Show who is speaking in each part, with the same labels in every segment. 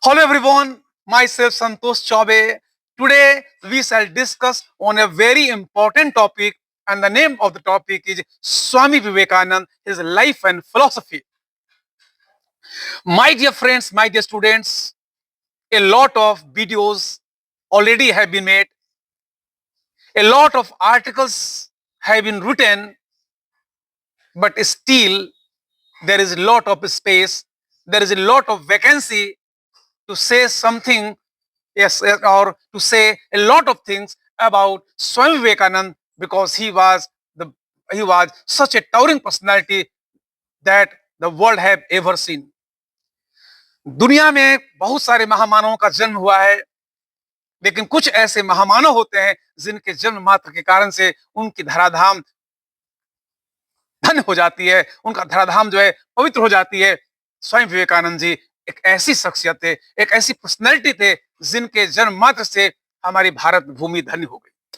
Speaker 1: Hello everyone, myself Santosh Chaube. Today we shall discuss on a very important topic and the name of the topic is Swami Vivekanand, his life and philosophy. My dear friends, my dear students, a lot of videos already have been made, a lot of articles have been written, but still there is a lot of space, there is a lot of vacancy to say something, yes, or to say a lot of things about Swami Vivekanand because he was such a towering personality that the world have ever seen. दुनिया में बहुत सारे महामानवों का जन्म हुआ है, लेकिन कुछ ऐसे महामानव होते हैं जिनके जन्म मात्र के कारण से उनकी धराधाम धन्य हो जाती है, उनका धराधाम जो है पवित्र हो जाती है। स्वयं विवेकानंद जी एक ऐसी शख्सियत थे, एक ऐसी पर्सनैलिटी थे जिनके जन्म मात्र से हमारी भारत भूमि धन्य हो गई।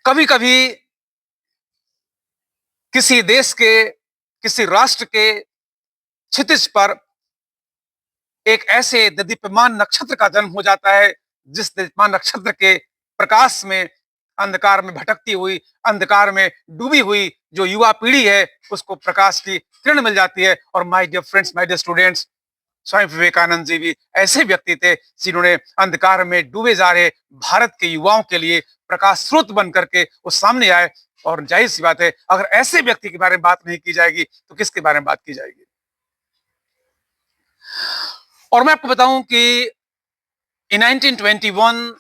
Speaker 1: कभी कभी किसी देश के, किसी राष्ट्र के क्षितिज पर एक ऐसे दीप्यमान नक्षत्र का जन्म हो जाता है जिस दीप्यमान नक्षत्र के प्रकाश में अंधकार में भटकती हुई, अंधकार में डूबी हुई जो युवा पीढ़ी है उसको प्रकाश की किरण मिल जाती है। और my dear friends, my dear students, Swami Vivekananda ji भी ऐसे व्यक्ति थे जिन्होंने अंधकार में डूबे जा रहे भारत के युवाओं के लिए प्रकाश स्रोत बन करके वो सामने आए। और जाहिर सी बात है, अगर ऐसे व्यक्ति के बारे में बात नहीं की जाएगी तो किसके बारे में बात की जाएगी। और मैं आपको बताऊं कि in 1921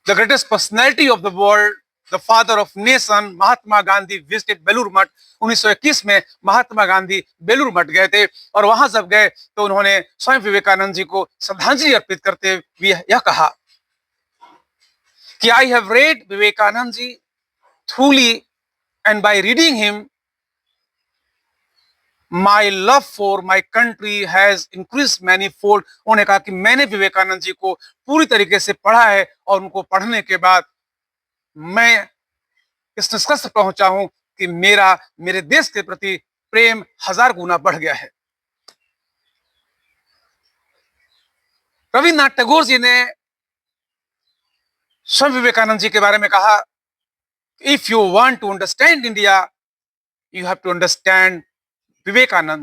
Speaker 1: the greatest personality of the world, the father of nation, Mahatma Gandhi visited Belur Math. 1921 में महात्मा गांधी बेलूर मठ गए थे और वहां जब गए तो उन्होंने स्वामी विवेकानंद जी को श्रद्धांजलि अर्पित करते हुए यह कहा कि I have read Vivekananda ji truly, and by reading him my love for my country has increased manifold। उन्होंने कहा कि मैंने विवेकानंद जी को पूरी तरीके से पढ़ा है और उनको पढ़ने के बाद मैं इस निष्कर्ष पर पहुंचा हूं कि मेरे देश के प्रति प्रेम 1000 गुना बढ़ गया है। रविन्द्रनाथ टैगोर जी ने स्वामी विवेकानंद जी के बारे में कहा, if you want to understand India you have to understand Vivekananda.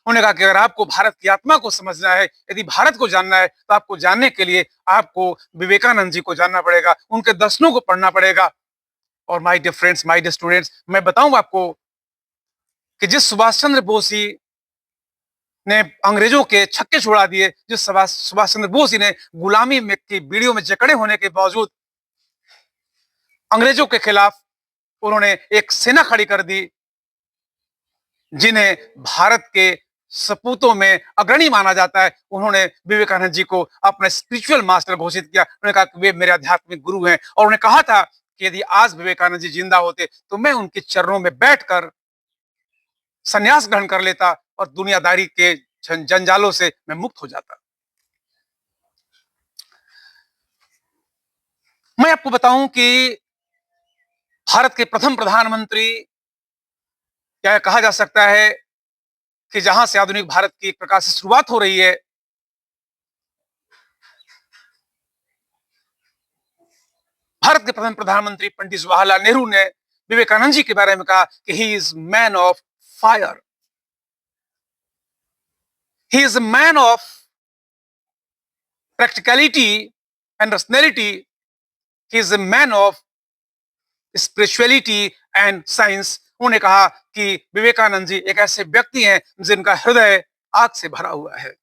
Speaker 1: उन्होंने कहा कि अगर आपको भारत की आत्मा को समझना है, यदि भारत को जानना है तो आपको जानने के लिए आपको विवेकानंद जी को जानना पड़ेगा, उनके दर्शनों को पढ़ना पड़ेगा। और my dear friends, my dear students, मैं बताऊं आपको कि जिस सुभाष चंद्र बोस जी ने अंग्रेजों के छक्के छुड़ा दिए, जिस सुभाष चंद्र बोस जी ने गुलामी में की बीड़ियों में जकड़े होने के बावजूद अंग्रेजों के खिलाफ उन्होंने एक सेना खड़ी कर दी, जिन्हें भारत के सपूतों में अग्रणी माना जाता है, उन्होंने विवेकानंद जी को अपना स्पिरिचुअल मास्टर घोषित किया। उन्होंने कहा कि वे मेरे आध्यात्मिक गुरु हैं और उन्होंने कहा था कि यदि आज विवेकानंद जी जिंदा होते तो मैं उनके चरणों में बैठकर संन्यास ग्रहण कर लेता और दुनियादारी के जंजालों से मैं मुक्त हो जाता। मैं आपको बताऊं कि भारत के प्रथम प्रधानमंत्री, क्या कहा जा सकता है कि जहां से आधुनिक भारत की एक प्रकार से शुरुआत हो रही है, भारत के प्रथम प्रधानमंत्री पंडित जवाहरलाल नेहरू ने विवेकानंद जी के बारे में कहा कि he is man of fire, he is a man of practicality and rationality, he is a man of spirituality and science. उन्होंने कहा कि विवेकानंद जी एक ऐसे व्यक्ति हैं जिनका हृदय आग से भरा हुआ है,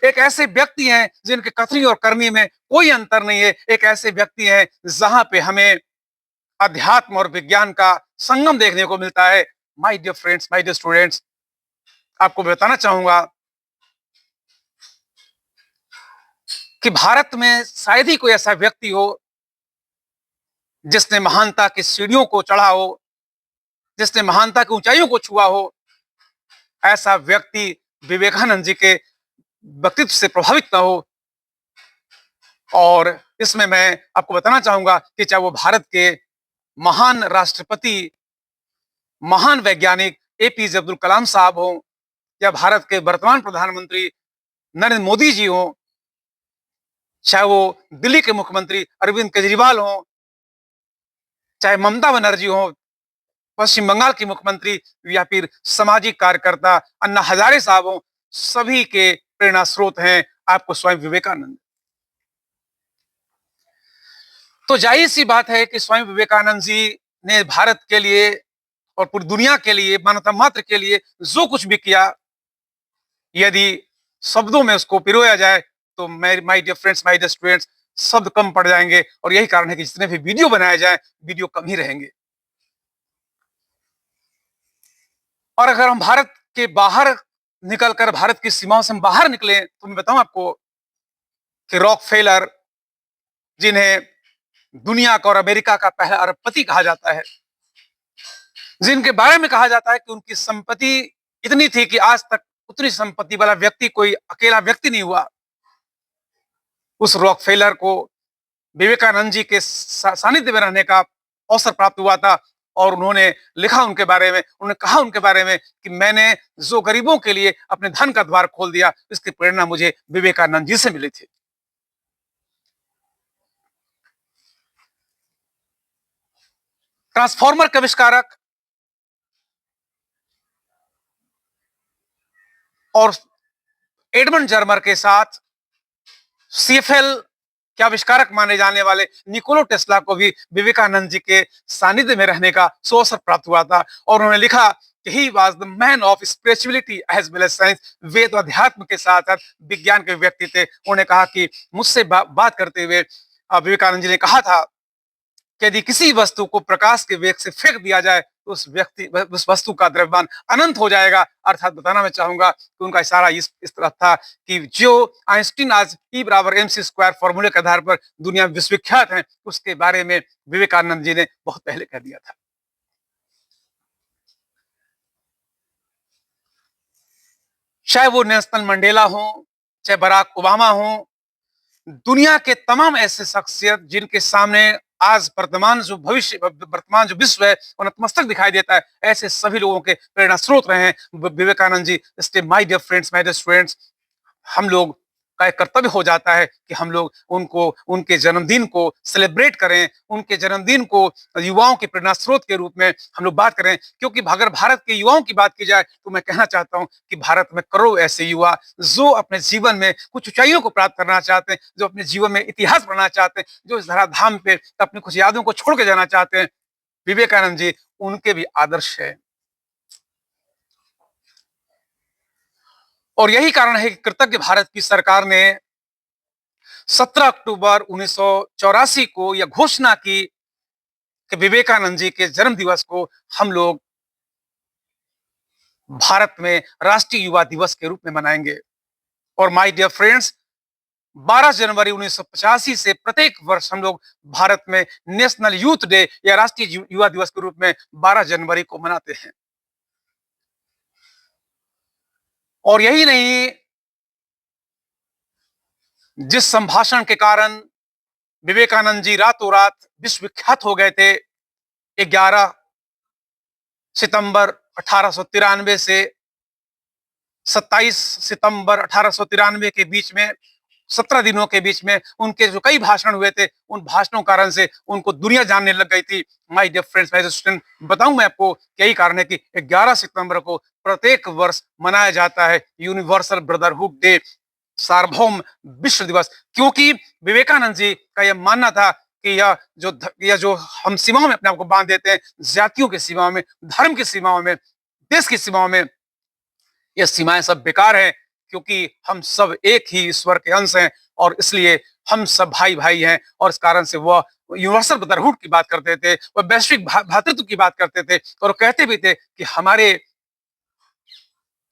Speaker 1: एक ऐसे व्यक्ति हैं जिनके कथनी और करनी में कोई अंतर नहीं है, एक ऐसे व्यक्ति हैं जहां पे हमें अध्यात्म और विज्ञान का संगम देखने को मिलता है। My dear friends, my dear students, आपको बताना चाहूंगा कि भारत में शायद ही कोई ऐसा व्यक्ति हो जिसने महानता की सीढ़ियों को चढ़ा हो, जिसने महानता की ऊंचाइयों को छुआ हो। ऐसा व्यक्ति विवेकानंद जी के व्यक्तित्व से प्रभावित न हो। और इसमें मैं आपको बताना चाहूंगा कि चाहे वो भारत के महान राष्ट्रपति, महान वैज्ञानिक एपीजे अब्दुल कलाम साहब हों या भारत के वर्तमान प्रधानमंत्री नरेंद्र मोदी जी हों, चाहे वो दिल्ली के मुख्यमंत्री अरविंद केजरीवाल हों, चाहे ममता बनर्जी हों, पश्चिम बंगाल की मुख्यमंत्री या फिर सामाजिक कार्यकर्ता अन्ना हजारे साहब हों, सभी के प्रेरणा स्रोत हैं आपको स्वयं विवेकानंद। तो जाहिर सी बात है कि स्वयं विवेकानंद जी ने भारत के लिए और पूरी दुनिया के लिए, मानवता मात्र के लिए जो कुछ भी किया, यदि शब्दों में उसको पिरोया जाए तो my dear friends, my dear students, शब्द कम पड़ जाएंगे और यही कारण है कि जितने भी वीडियो बनाए जाए, वीडियो कम ही रहेंगे। और अगर हम भारत के बाहर निकलकर, भारत की सीमाओं से हम बाहर निकले, तो मैं बताऊं आपको कि रॉकफेलर, जिन्हें दुनिया का और अमेरिका का पहला अरबपति कहा जाता है, जिनके बारे में कहा जाता है कि उनकी संपत्ति इतनी थी कि आज तक उतनी संपत्ति वाला व्यक्ति कोई अकेला व्यक्ति नहीं हुआ, उस रॉकफेलर को विवेकानंद जी के सानिध्य में रहने का अवसर प्राप्त हुआ था। और उन्होंने लिखा उनके बारे में, उन्होंने कहा उनके बारे में कि मैंने जो गरीबों के लिए अपने धन का द्वार खोल दिया, इसकी प्रेरणा मुझे विवेकानंद जी से मिली थी। ट्रांसफॉर्मर के आविष्कारक और एडमंड जर्मर के साथ सीएफएल के आविष्कारक माने जाने वाले निकोला टेस्ला को भी विवेकानंद जी के सानिध्य में रहने का अवसर प्राप्त हुआ था। और उन्होंने लिखा कि he was the man of spirituality as well as science. Veda और अध्यात्म के साथ साथ विज्ञान के व्यक्ति थे। उन्होंने कहा कि मुझसे बात करते हुए विवेकानंद जी ने कहा था कि यदि किसी वस्तु को प्रकाश के वेग से फेंक दिया जाए तो उस वस्तु का द्रव्यमान अनंत हो जाएगा। अर्थात बताना मैं चाहूंगा कि उनका इशारा इस तरफ था कि जो आइंस्टीन आज E=mc² फॉर्मूले के आधार पर दुनिया में विश्वविख्यात है, उसके बारे में विवेकानंद जी ने बहुत पहले कह दिया था। चाहे वो नेल्सन मंडेला हो, चाहे बराक ओबामा हो, दुनिया के तमाम ऐसे शख्सियत जिनके सामने आज वर्तमान जो विश्व है वो नतमस्तक दिखाई देता है, ऐसे सभी लोगों के प्रेरणा स्रोत रहे हैं विवेकानंद जी। इसलिए my dear friends, my dear students, हम लोग का एक कर्तव्य हो जाता है कि हम लोग उनको, उनके जन्मदिन को सेलिब्रेट करें, उनके जन्मदिन को युवाओं के प्रेरणा स्रोत के रूप में हम लोग बात करें। क्योंकि अगर भारत के युवाओं की बात की जाए तो मैं कहना चाहता हूं कि भारत में करोड़ों ऐसे युवा जो अपने जीवन में कुछ ऊंचाइयों को प्राप्त करना चाहते हैं, जो अपने जीवन में इतिहास बनाना चाहते हैं, जो इस धराधाम पे अपनी कुछ यादों को छोड़ के जाना चाहते हैं। विवेकानंद जी उनके भी आदर्श है। और यही कारण है कि कृतज्ञ भारत की सरकार ने 17 अक्टूबर 1984 को यह घोषणा की कि विवेकानंद जी के जन्म दिवस को हम लोग भारत में राष्ट्रीय युवा दिवस के रूप में मनाएंगे। और माय डियर फ्रेंड्स, 12 जनवरी 1985 से प्रत्येक वर्ष हम लोग भारत में नेशनल यूथ डे या राष्ट्रीय युवा दिवस के रूप में 12 जनवरी को मनाते हैं। और यही नहीं, जिस संभाषण के कारण विवेकानंद जी रातों रात विश्वविख्यात हो गए थे, 11 सितंबर 1893 से 27 सितंबर 1893 के बीच में, 17 दिनों के बीच में उनके जो कई भाषण हुए थे, उन भाषणों कारण से उनको दुनिया जानने लग गई थी। My dear friends, my student, बताऊं मैं आपको यही कारण है कि 11 सितंबर को प्रत्येक वर्ष मनाया जाता है यूनिवर्सल ब्रदरहुड डे, सार्वभौम विश्व दिवस। क्योंकि विवेकानंद जी का यह मानना था कि यह जो हम सीमाओं में अपने आप को बांध देते हैं, जातियों की सीमाओं में, धर्म की सीमाओं में, देश की सीमाओं में, ये सीमाएं सब बेकार हैं। क्योंकि हम सब एक ही ईश्वर के अंश हैं और इसलिए हम सब भाई भाई हैं। और इस कारण से वह यूनिवर्सल ब्रदरहुड की बात करते थे, वह वैश्विक भ्रातृत्व की बात करते थे। और कहते भी थे कि हमारे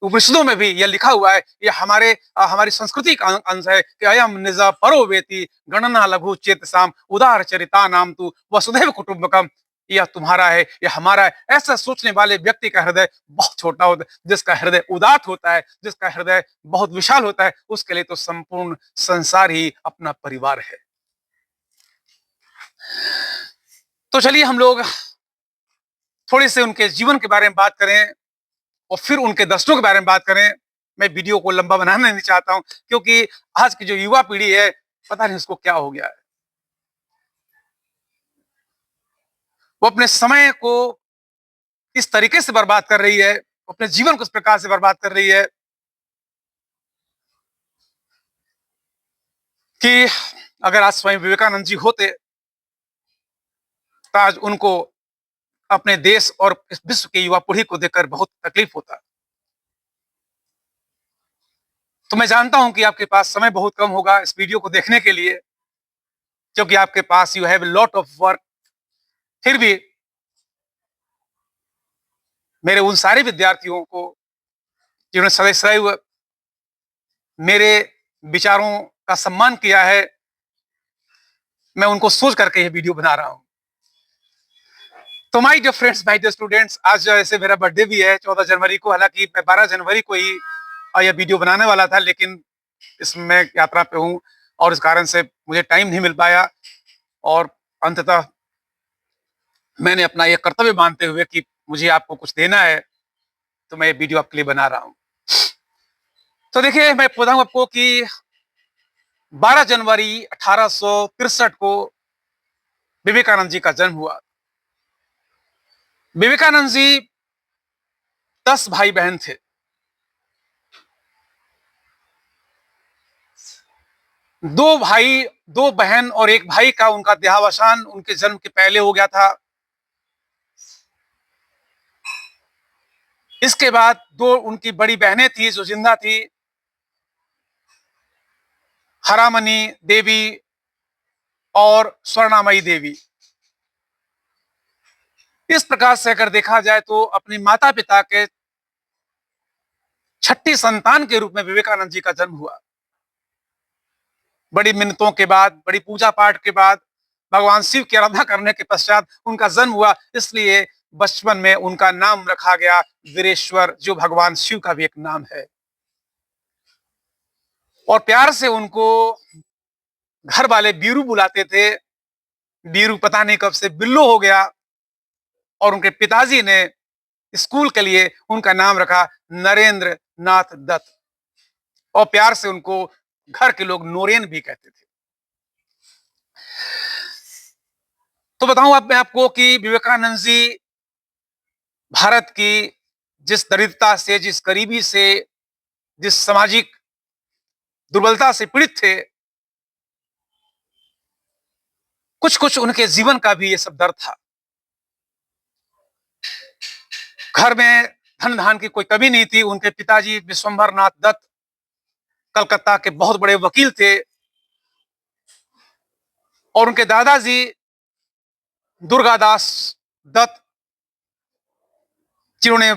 Speaker 1: उपनिषदों में भी यह लिखा हुआ है, ये हमारी संस्कृति का अंश है कि अयम निज परो वेति गणना लघु चेतसाम उदार चरिता नाम तू वसुधैव कुटुंबकम। यह तुम्हारा है, यह हमारा है। ऐसा सोचने वाले व्यक्ति का हृदय बहुत छोटा होता है। जिसका हृदय उदात होता है, जिसका हृदय बहुत विशाल होता है, उसके लिए तो संपूर्ण संसार ही अपना परिवार है। तो चलिए हम लोग थोड़ी से उनके जीवन के बारे में बात करें। और फिर उनके दर्शनों के बारे में बात करें। मैं वीडियो को लंबा बनाना नहीं चाहता हूं, क्योंकि आज की जो युवा पीढ़ी है, पता नहीं उसको क्या हो गया है। वो अपने समय को इस तरीके से बर्बाद कर रही है, अपने जीवन को इस प्रकार से बर्बाद कर रही है कि अगर आज स्वामी विवेकानंद जी होते तो आज उनको अपने देश और इस विश्व के युवा पीढ़ी को देखकर बहुत तकलीफ होता। तो मैं जानता हूं कि आपके पास समय बहुत कम होगा इस वीडियो को देखने के लिए, क्योंकि आपके पास you have lot of work. फिर भी मेरे उन सारे विद्यार्थियों को जिन्होंने सदैव सदैव मेरे विचारों का सम्मान किया है, मैं उनको सोच करके ये वीडियो बना रहा हूं। तो my dear friends, my dear students, आज ऐसे मेरा बर्थडे भी है 14 जनवरी को। हालांकि मैं 12 जनवरी को ही यह वीडियो बनाने वाला था, लेकिन इसमें यात्रा पे हूं और इस कारण से मुझे टाइम नहीं मिल पाया। और अंततः मैंने अपना यह कर्तव्य मानते हुए कि मुझे आपको कुछ देना है, तो मैं ये वीडियो आपके लिए बना रहा हूं। तो देखिए, मैं बताऊं आपको कि 12 जनवरी 1863 को विवेकानंद जी का जन्म हुआ। विवेकानंद जी 10 भाई बहन थे। 2 भाई, 2 बहन और 1 भाई का उनका देहावसान उनके जन्म के पहले हो गया था। इसके बाद 2 उनकी बड़ी बहनें थी जो जिंदा थी, हरामनी देवी और स्वर्णामयी देवी। इस प्रकार से अगर देखा जाए तो अपने माता पिता के छठी संतान के रूप में विवेकानंद जी का जन्म हुआ। बड़ी मिन्नतों के बाद, बड़ी पूजा पाठ के बाद, भगवान शिव की आराधना करने के पश्चात उनका जन्म हुआ। इसलिए बचपन में उनका नाम रखा गया वीरेश्वर, जो भगवान शिव का भी एक नाम है। और प्यार से उनको घर वाले बीरू बुलाते थे। बीरू पता नहीं कब से बिल्लो हो गया, और उनके पिताजी ने स्कूल के लिए उनका नाम रखा नरेंद्र नाथ दत्त, और प्यार से उनको घर के लोग नोरेन भी कहते थे। तो बताऊं अब मैं आपको कि विवेकानंद जी भारत की जिस दरिद्रता से, जिस गरीबी से, जिस सामाजिक दुर्बलता से पीड़ित थे, कुछ कुछ उनके जीवन का भी ये सब दर्द था। घर में धन धान की कोई कमी नहीं थी। उनके पिताजी विश्वंभर नाथ दत्त कलकत्ता के बहुत बड़े वकील थे, और उनके दादाजी दुर्गादास दत्त, जिन्होंने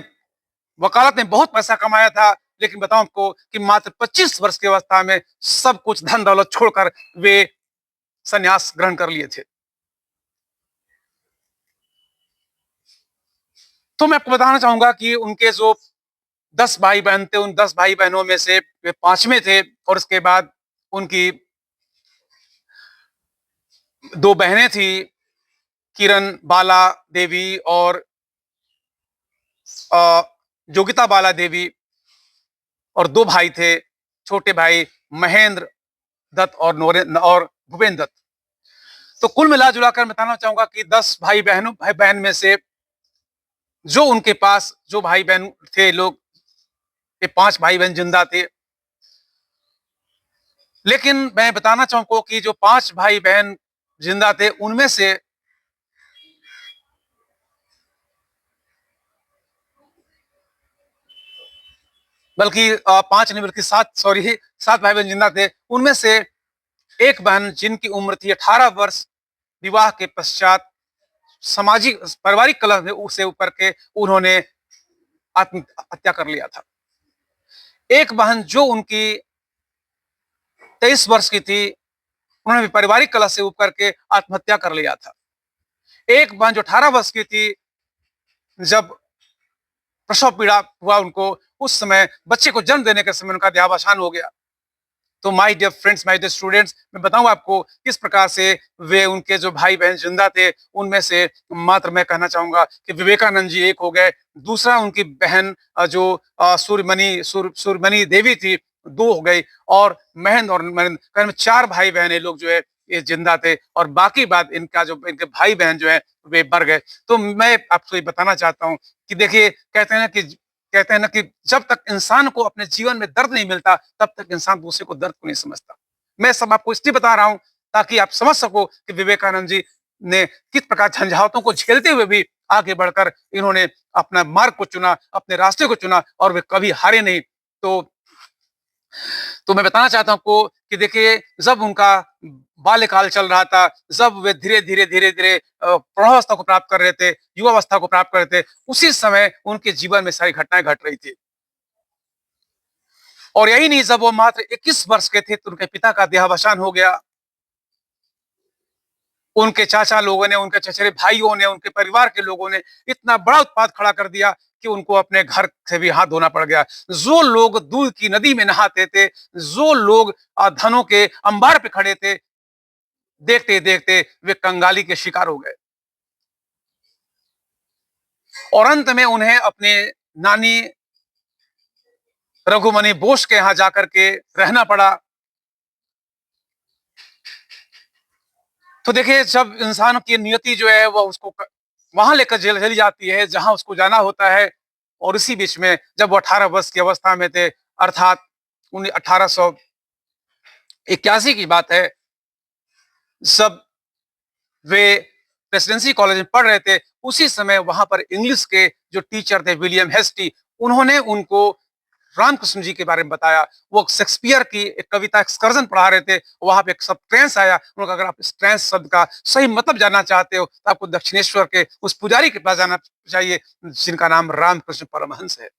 Speaker 1: वकालत में बहुत पैसा कमाया था, लेकिन बताऊं आपको कि मात्र 25 वर्ष की अवस्था में सब कुछ धन दौलत छोड़कर वे संन्यास ग्रहण कर लिए थे। तो मैं आपको बताना चाहूंगा कि उनके जो 10 भाई बहन थे, उन 10 भाई बहनों में से वे 5वें थे। और उसके बाद उनकी 2 बहनें थी, किरण बाला देवी और जोगिता बाला देवी, और 2 भाई थे, छोटे भाई महेंद्र दत्त और नोरेन और भूपेंद्र दत्त। तो कुल मिला जुलाकर मैं बताना चाहूंगा कि 10 भाई बहन में से जो उनके पास जो भाई बहन थे लोग, ये 5 भाई बहन जिंदा थे। लेकिन मैं बताना चाहूंगा कि जो 5 भाई बहन जिंदा थे, उनमें से बल्कि 5 नहीं बल्कि 7, सॉरी 7 भाई बहन जिंदा थे। उनमें से एक बहन जिनकी उम्र थी 18 वर्ष, विवाह के पश्चात सामाजिक पारिवारिक कलह से ऊपर के उन्होंने आत्महत्या कर लिया था। एक बहन जो उनकी 23 वर्ष की थी, उन्होंने भी पारिवारिक कलह से ऊपर के आत्महत्या कर लिया था। एक बहन जो 18 वर्ष की थी, जब प्रसव पीड़ा हुआ उनको, उस समय बच्चे को जन्म देने के समय उनका देहावसान हो गया। तो my dear friends, my dear students, मैं बताऊं आपको किस प्रकार से वे उनके जो भाई बहन जिंदा थे, उनमें से मात्र मैं कहना चाहूंगा कि विवेकानंद जी एक हो गए, दूसरा उनकी बहन जो सूर्यमणि देवी थी, दो हो गई, और महेंद्र और नरेंद्र, करीब चार भाई बहन ये लोग जो है ये जिंदा थे, और बाकी बात इनका जो इनके भाई बहन जो है वे मर गए। तो मैं आपको ये बताना चाहता हूँ कि देखिए, कहते हैं ना कि जब तक इंसान को अपने जीवन में दर्द नहीं मिलता, तब तक इंसान दूसरे को दर्द को नहीं समझता। मैं सब आपको इसलिए बता रहा हूं ताकि आप समझ सको कि विवेकानंद जी ने किस प्रकार झंझावातों को झेलते हुए भी आगे बढ़कर इन्होंने अपना मार्ग को चुना, अपने रास्ते को चुना, और वे कभी हारे नहीं। तो मैं बताना चाहता हूं आपको कि देखिए, जब उनका बाल्यकाल चल रहा था, जब वे धीरे धीरे प्रौढ़ावस्था को प्राप्त कर रहे थे, युवावस्था को प्राप्त कर रहे थे, उसी समय उनके जीवन में सारी घटनाएं घट रही थी। और यही नहीं, जब वो मात्र 21 वर्ष के थे तो उनके पिता का देहावसान हो गया। उनके चाचा लोगों ने, उनके चचेरे भाइयों ने, उनके परिवार के लोगों ने इतना बड़ा उत्पात खड़ा कर दिया कि उनको अपने घर से भी हाथ धोना पड़ गया। जो लोग दूध की नदी में नहाते थे, जो लोग धनों के अंबार पे खड़े थे, देखते देखते वे कंगाली के शिकार हो गए, और अंत में उन्हें अपने नानी रघुमणि बोस के यहां जाकर के रहना पड़ा। तो देखिए, जब इंसान की नियति जो है वह उसको वहां लेकर चली जाती है जहां उसको जाना होता है, और इसी बीच में जब वो 18 वर्ष की अवस्था में थे, अर्थात 1881 की बात है, सब वे प्रेसिडेंसी कॉलेज में पढ़ रहे थे, उसी समय वहां पर इंग्लिश के जो टीचर थे विलियम हेस्टी, उन्होंने उनको रामकृष्ण जी के बारे में बताया। वो शेक्सपियर की एक कविता एक्सकर्जन पढ़ा रहे थे, वहां पे एक सब ट्रेंस आया। उन्होंने कहा, अगर आप इस ट्रेंस शब्द का सही मतलब जानना चाहते हो तो आपको दक्षिणेश्वर के उस पुजारी के पास जाना चाहिए जिनका नाम रामकृष्ण परमहंस है।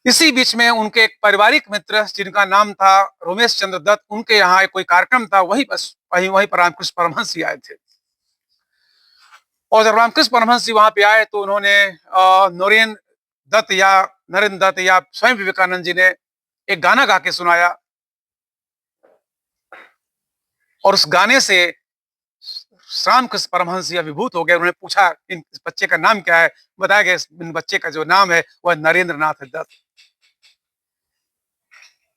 Speaker 1: इसी बीच में उनके एक पारिवारिक मित्र जिनका नाम था रोमेश चंद्र दत्त, उनके यहाँ कोई कार्यक्रम था, वहीं बस वहीं पर रामकृष्ण परमहंस जी आए थे। और जब रामकृष्ण परमहंस जी वहां पे आए तो उन्होंने नरेंद्र दत्त या स्वयं विवेकानंद जी ने एक गाना गा के सुनाया, और उस गाने से रामकृष्ण परमहंस जी अभिभूत हो गए। उन्होंने पूछा, इन बच्चे का नाम क्या है? बताया गया इन बच्चे का जो नाम है वह नरेंद्र नाथ दत्त।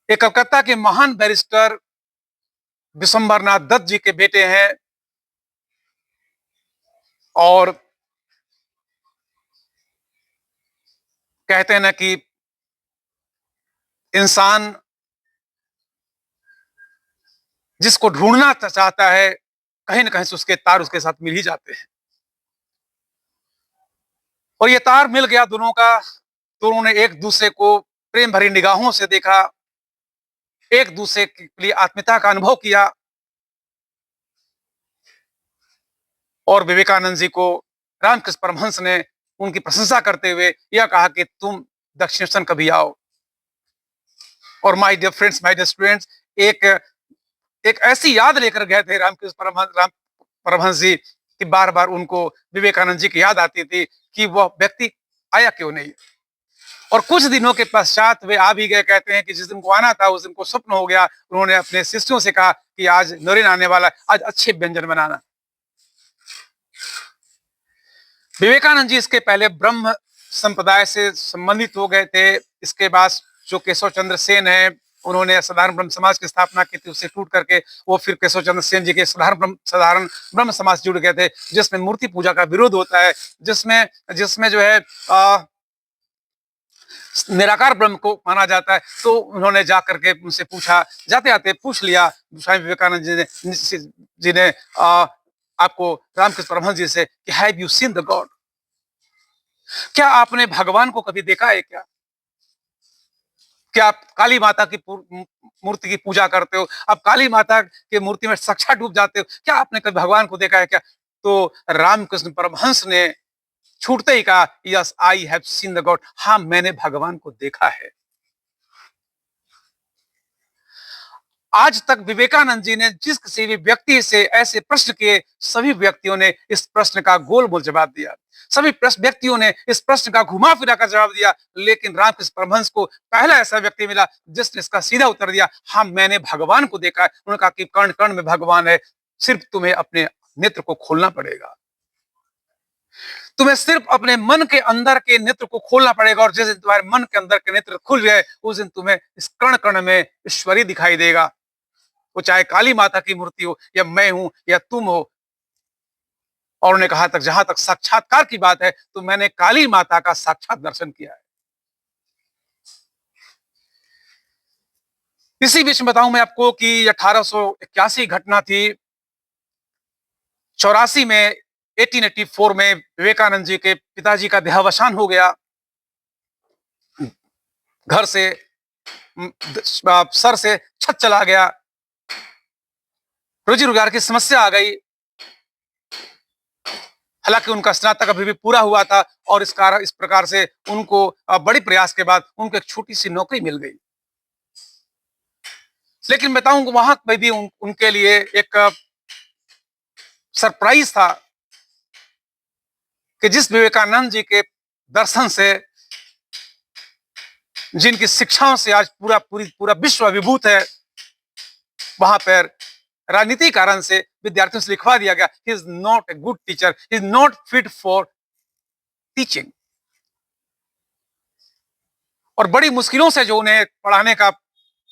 Speaker 1: ये कलकत्ता के महान बैरिस्टर विशंबर नाथ दत्त जी के बेटे हैं, और कहते हैं ना कि इंसान जिसको ढूंढना चाहता है, कहीं ना कहीं से उसके तार उसके साथ मिल ही जाते हैं, और ये तार मिल गया दोनों का। दोनों ने एक दूसरे को प्रेम भरी निगाहों से देखा, एक दूसरे के लिए आत्मीयता का अनुभव किया, और विवेकानंद जी को रामकृष्ण परमहंस ने उनकी प्रशंसा करते हुए यह कहा कि तुम दक्षिणेश्वर कभी आओ। और my dear friends, my dear students, एक एक ऐसी याद लेकर गए थे राम परमहंस जी कि बार बार उनको विवेकानंद जी की याद आती थी कि वह व्यक्ति आया क्यों नहीं। और कुछ दिनों के पश्चात वे आ भी गए। कहते हैं कि जिस दिन को आना था उस दिन को स्वप्न हो गया। उन्होंने अपने शिष्यों से कहा कि आज नरेन आने वाला, आज अच्छे व्यंजन बनाना। विवेकानंद जी इसके पहले ब्रह्म संप्रदाय से संबंधित हो गए थे। इसके बाद जो केशव चंद्र सेन है, उन्होंने साधारण ब्रह्म समाज की स्थापना की थी, उससे टूट करके वो फिर केशव चंद्र सेन जी के साधारण ब्रह्म समाज जुड़ गए थे, जिसमें मूर्ति पूजा का विरोध होता है, जिसमें जिसमें जो है निराकार ब्रह्म को माना जाता है। तो उन्होंने जाकर के उनसे पूछा, जाते आते पूछ लिया स्वामी विवेकानंद जी ने आपको रामकृष्ण परमहंस जी से कि have you seen the God, क्या आपने भगवान को कभी देखा है क्या? क्या आप काली माता की मूर्ति की पूजा करते हो? आप काली माता की मूर्ति में साक्षात डूब जाते हो? क्या आपने कभी भगवान को देखा है क्या? तो रामकृष्ण परमहंस ने छूटते ही कहा, yes I have seen the God, हाँ मैंने भगवान को देखा है। आज तक विवेकानंद जी ने जिस किसी भी व्यक्ति से ऐसे प्रश्न किए, सभी व्यक्तियों ने इस प्रश्न का गोल मोल जवाब दिया। सभी व्यक्तियों ने इस प्रश्न का घुमा फिरा कर जवाब दिया, लेकिन रामकृष्ण परमहंस को पहला ऐसा व्यक्ति मिला जिसने इसका सीधा उत्तर दिया, हाँ मैंने भगवान को देखा है। उन्होंने कहा कि कण कण में भगवान है, सिर्फ तुम्हें अपने नेत्र को खोलना पड़ेगा। तुम्हें सिर्फ अपने मन के अंदर के नेत्र को खोलना पड़ेगा, और जिस दिन तुम्हारे मन के अंदर के नेत्र खुल गए, उस दिन तुम्हें इस कण कण में ईश्वरी दिखाई देगा। वो चाहे काली माता की मूर्ति हो, या मैं हूं, या तुम हो। और उन्होंने कहा तक जहां तक साक्षात्कार की बात है, तो मैंने काली माता का साक्षात दर्शन किया है। इसी बीच बताऊं मैं आपको कि 1881 घटना थी। 84 में 1884 में विवेकानंद जी के पिताजी का देहावसान हो गया। घर से सर से छत चला गया, रोजी रोजगार की समस्या आ गई। हालांकि उनका स्नातक अभी भी पूरा हुआ था, और इस प्रकार से उनको बड़ी प्रयास के बाद उनको एक छोटी सी नौकरी मिल गई। लेकिन बताऊं कि वहां पे भी उनके लिए एक सरप्राइज था कि जिस विवेकानंद जी के दर्शन से, जिनकी शिक्षाओं से आज पूरा विश्व अभिभूत है, वहां पर राजनीति कारण से विद्यार्थियों से लिखवा दिया गया, he is not a good teacher, he is not fit for teaching. और बड़ी मुश्किलों से जो उन्हें पढ़ाने का,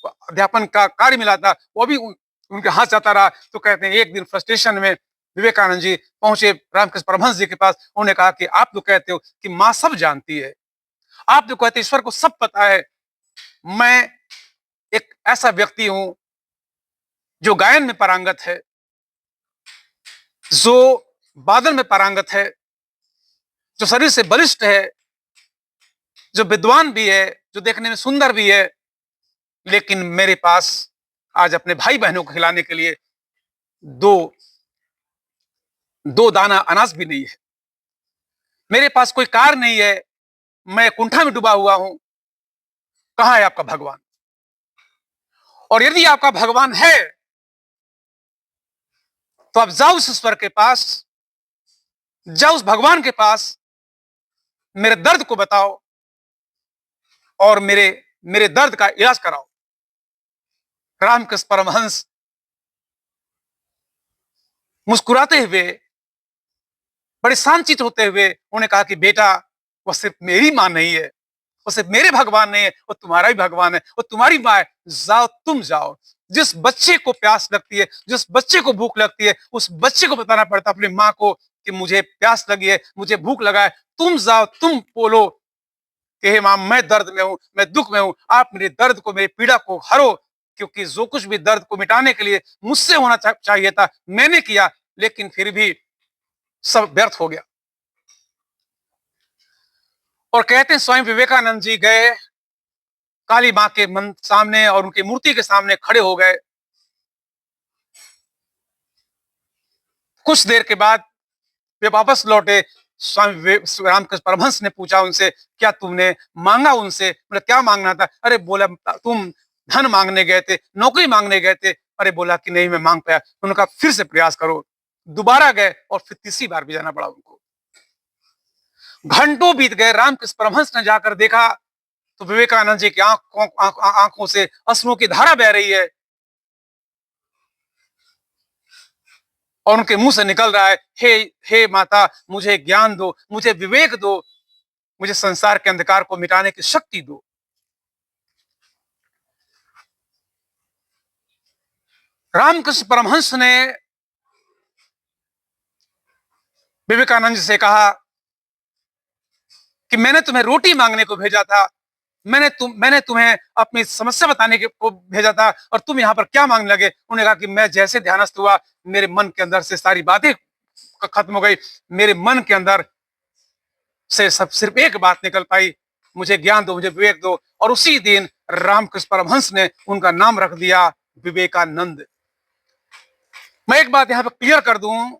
Speaker 1: अध्यापन का कार्य मिला था, वो भी उनके हाथ जाता रहा। तो कहते हैं एक दिन फ्रस्ट्रेशन में विवेकानंद जी पहुंचे रामकृष्ण परमहंस जी के पास। उन्होंने कहा कि आप तो कहते हो कि मां सब जानती है, आप तो कहते ईश्वर को सब पता है, मैं एक ऐसा व्यक्ति हूं जो गायन में पारंगत है, जो वादन में पारंगत है, जो शरीर से बलिष्ठ है, जो विद्वान भी है, जो देखने में सुंदर भी है, लेकिन मेरे पास आज अपने भाई बहनों को खिलाने के लिए दो दाना अनाज भी नहीं है। मेरे पास कोई कार नहीं है, मैं कुंठा में डूबा हुआ हूं। कहां है आपका भगवान? और यदि आपका भगवान है, तो आप जाओ उस ईश्वर के पास, जाओ उस भगवान के पास, मेरे दर्द को बताओ और मेरे दर्द का इलाज कराओ। रामकृष्ण परमहंस मुस्कुराते हुए, बड़े शांतचित्त होते हुए उन्होंने कहा कि बेटा, वो सिर्फ मेरी मां नहीं है, वो सिर्फ मेरे भगवान नहीं है, वो तुम्हारा भी भगवान है, वो तुम्हारी मां है। जाओ, तुम जाओ। जिस बच्चे को प्यास लगती है, जिस बच्चे को भूख लगती है, उस बच्चे को बताना पड़ता अपनी मां को कि मुझे प्यास लगी है, मुझे भूख लगा है। तुम जाओ, तुम बोलो कि हे मां, मैं दर्द में हूं, मैं दुख में हूं, आप मेरे दर्द को, मेरी पीड़ा को हरो। क्योंकि जो कुछ भी दर्द को मिटाने के लिए मुझसे होना चाहिए था, मैंने किया, लेकिन फिर भी सब व्यर्थ हो गया। और कहते हैं स्वयं विवेकानंद जी गए काली मां के सामने और उनकी मूर्ति के सामने खड़े हो गए। कुछ देर के बाद वे वापस लौटे। स्वामी रामकृष्ण परमहंस ने पूछा उनसे, क्या तुमने मांगा उनसे? बोला, क्या मांगना था? अरे बोला, तुम धन मांगने गए थे, नौकरी मांगने गए थे। अरे बोला कि नहीं, मैं मांग पाया। उन्होंने कहा फिर से प्रयास करो। दोबारा गए और फिर तीसरी बार भी जाना पड़ा उनको। घंटों बीत गए। रामकृष्ण परमहंस ने जाकर देखा तो विवेकानंद जी की आंखों से अश्रुओं की धारा बह रही है, और उनके मुंह से निकल रहा है, हे माता, मुझे ज्ञान दो, मुझे विवेक दो, मुझे संसार के अंधकार को मिटाने की शक्ति दो। रामकृष्ण परमहंस ने विवेकानंद जी से कहा कि मैंने तुम्हें रोटी मांगने को भेजा था, मैंने तुम्हें अपनी समस्या बताने को भेजा था, और तुम यहाँ पर क्या मांगने लगे? उन्होंने कहा कि मैं जैसे ध्यानस्थ हुआ, मेरे मन के अंदर से सारी बातें खत्म हो गई। मेरे मन के अंदर से सब सिर्फ एक बात निकल पाई, मुझे ज्ञान दो, मुझे विवेक दो। और उसी दिन रामकृष्ण परमहंस ने उनका नाम रख दिया विवेकानंद। मैं एक बात यहाँ पर क्लियर कर दूं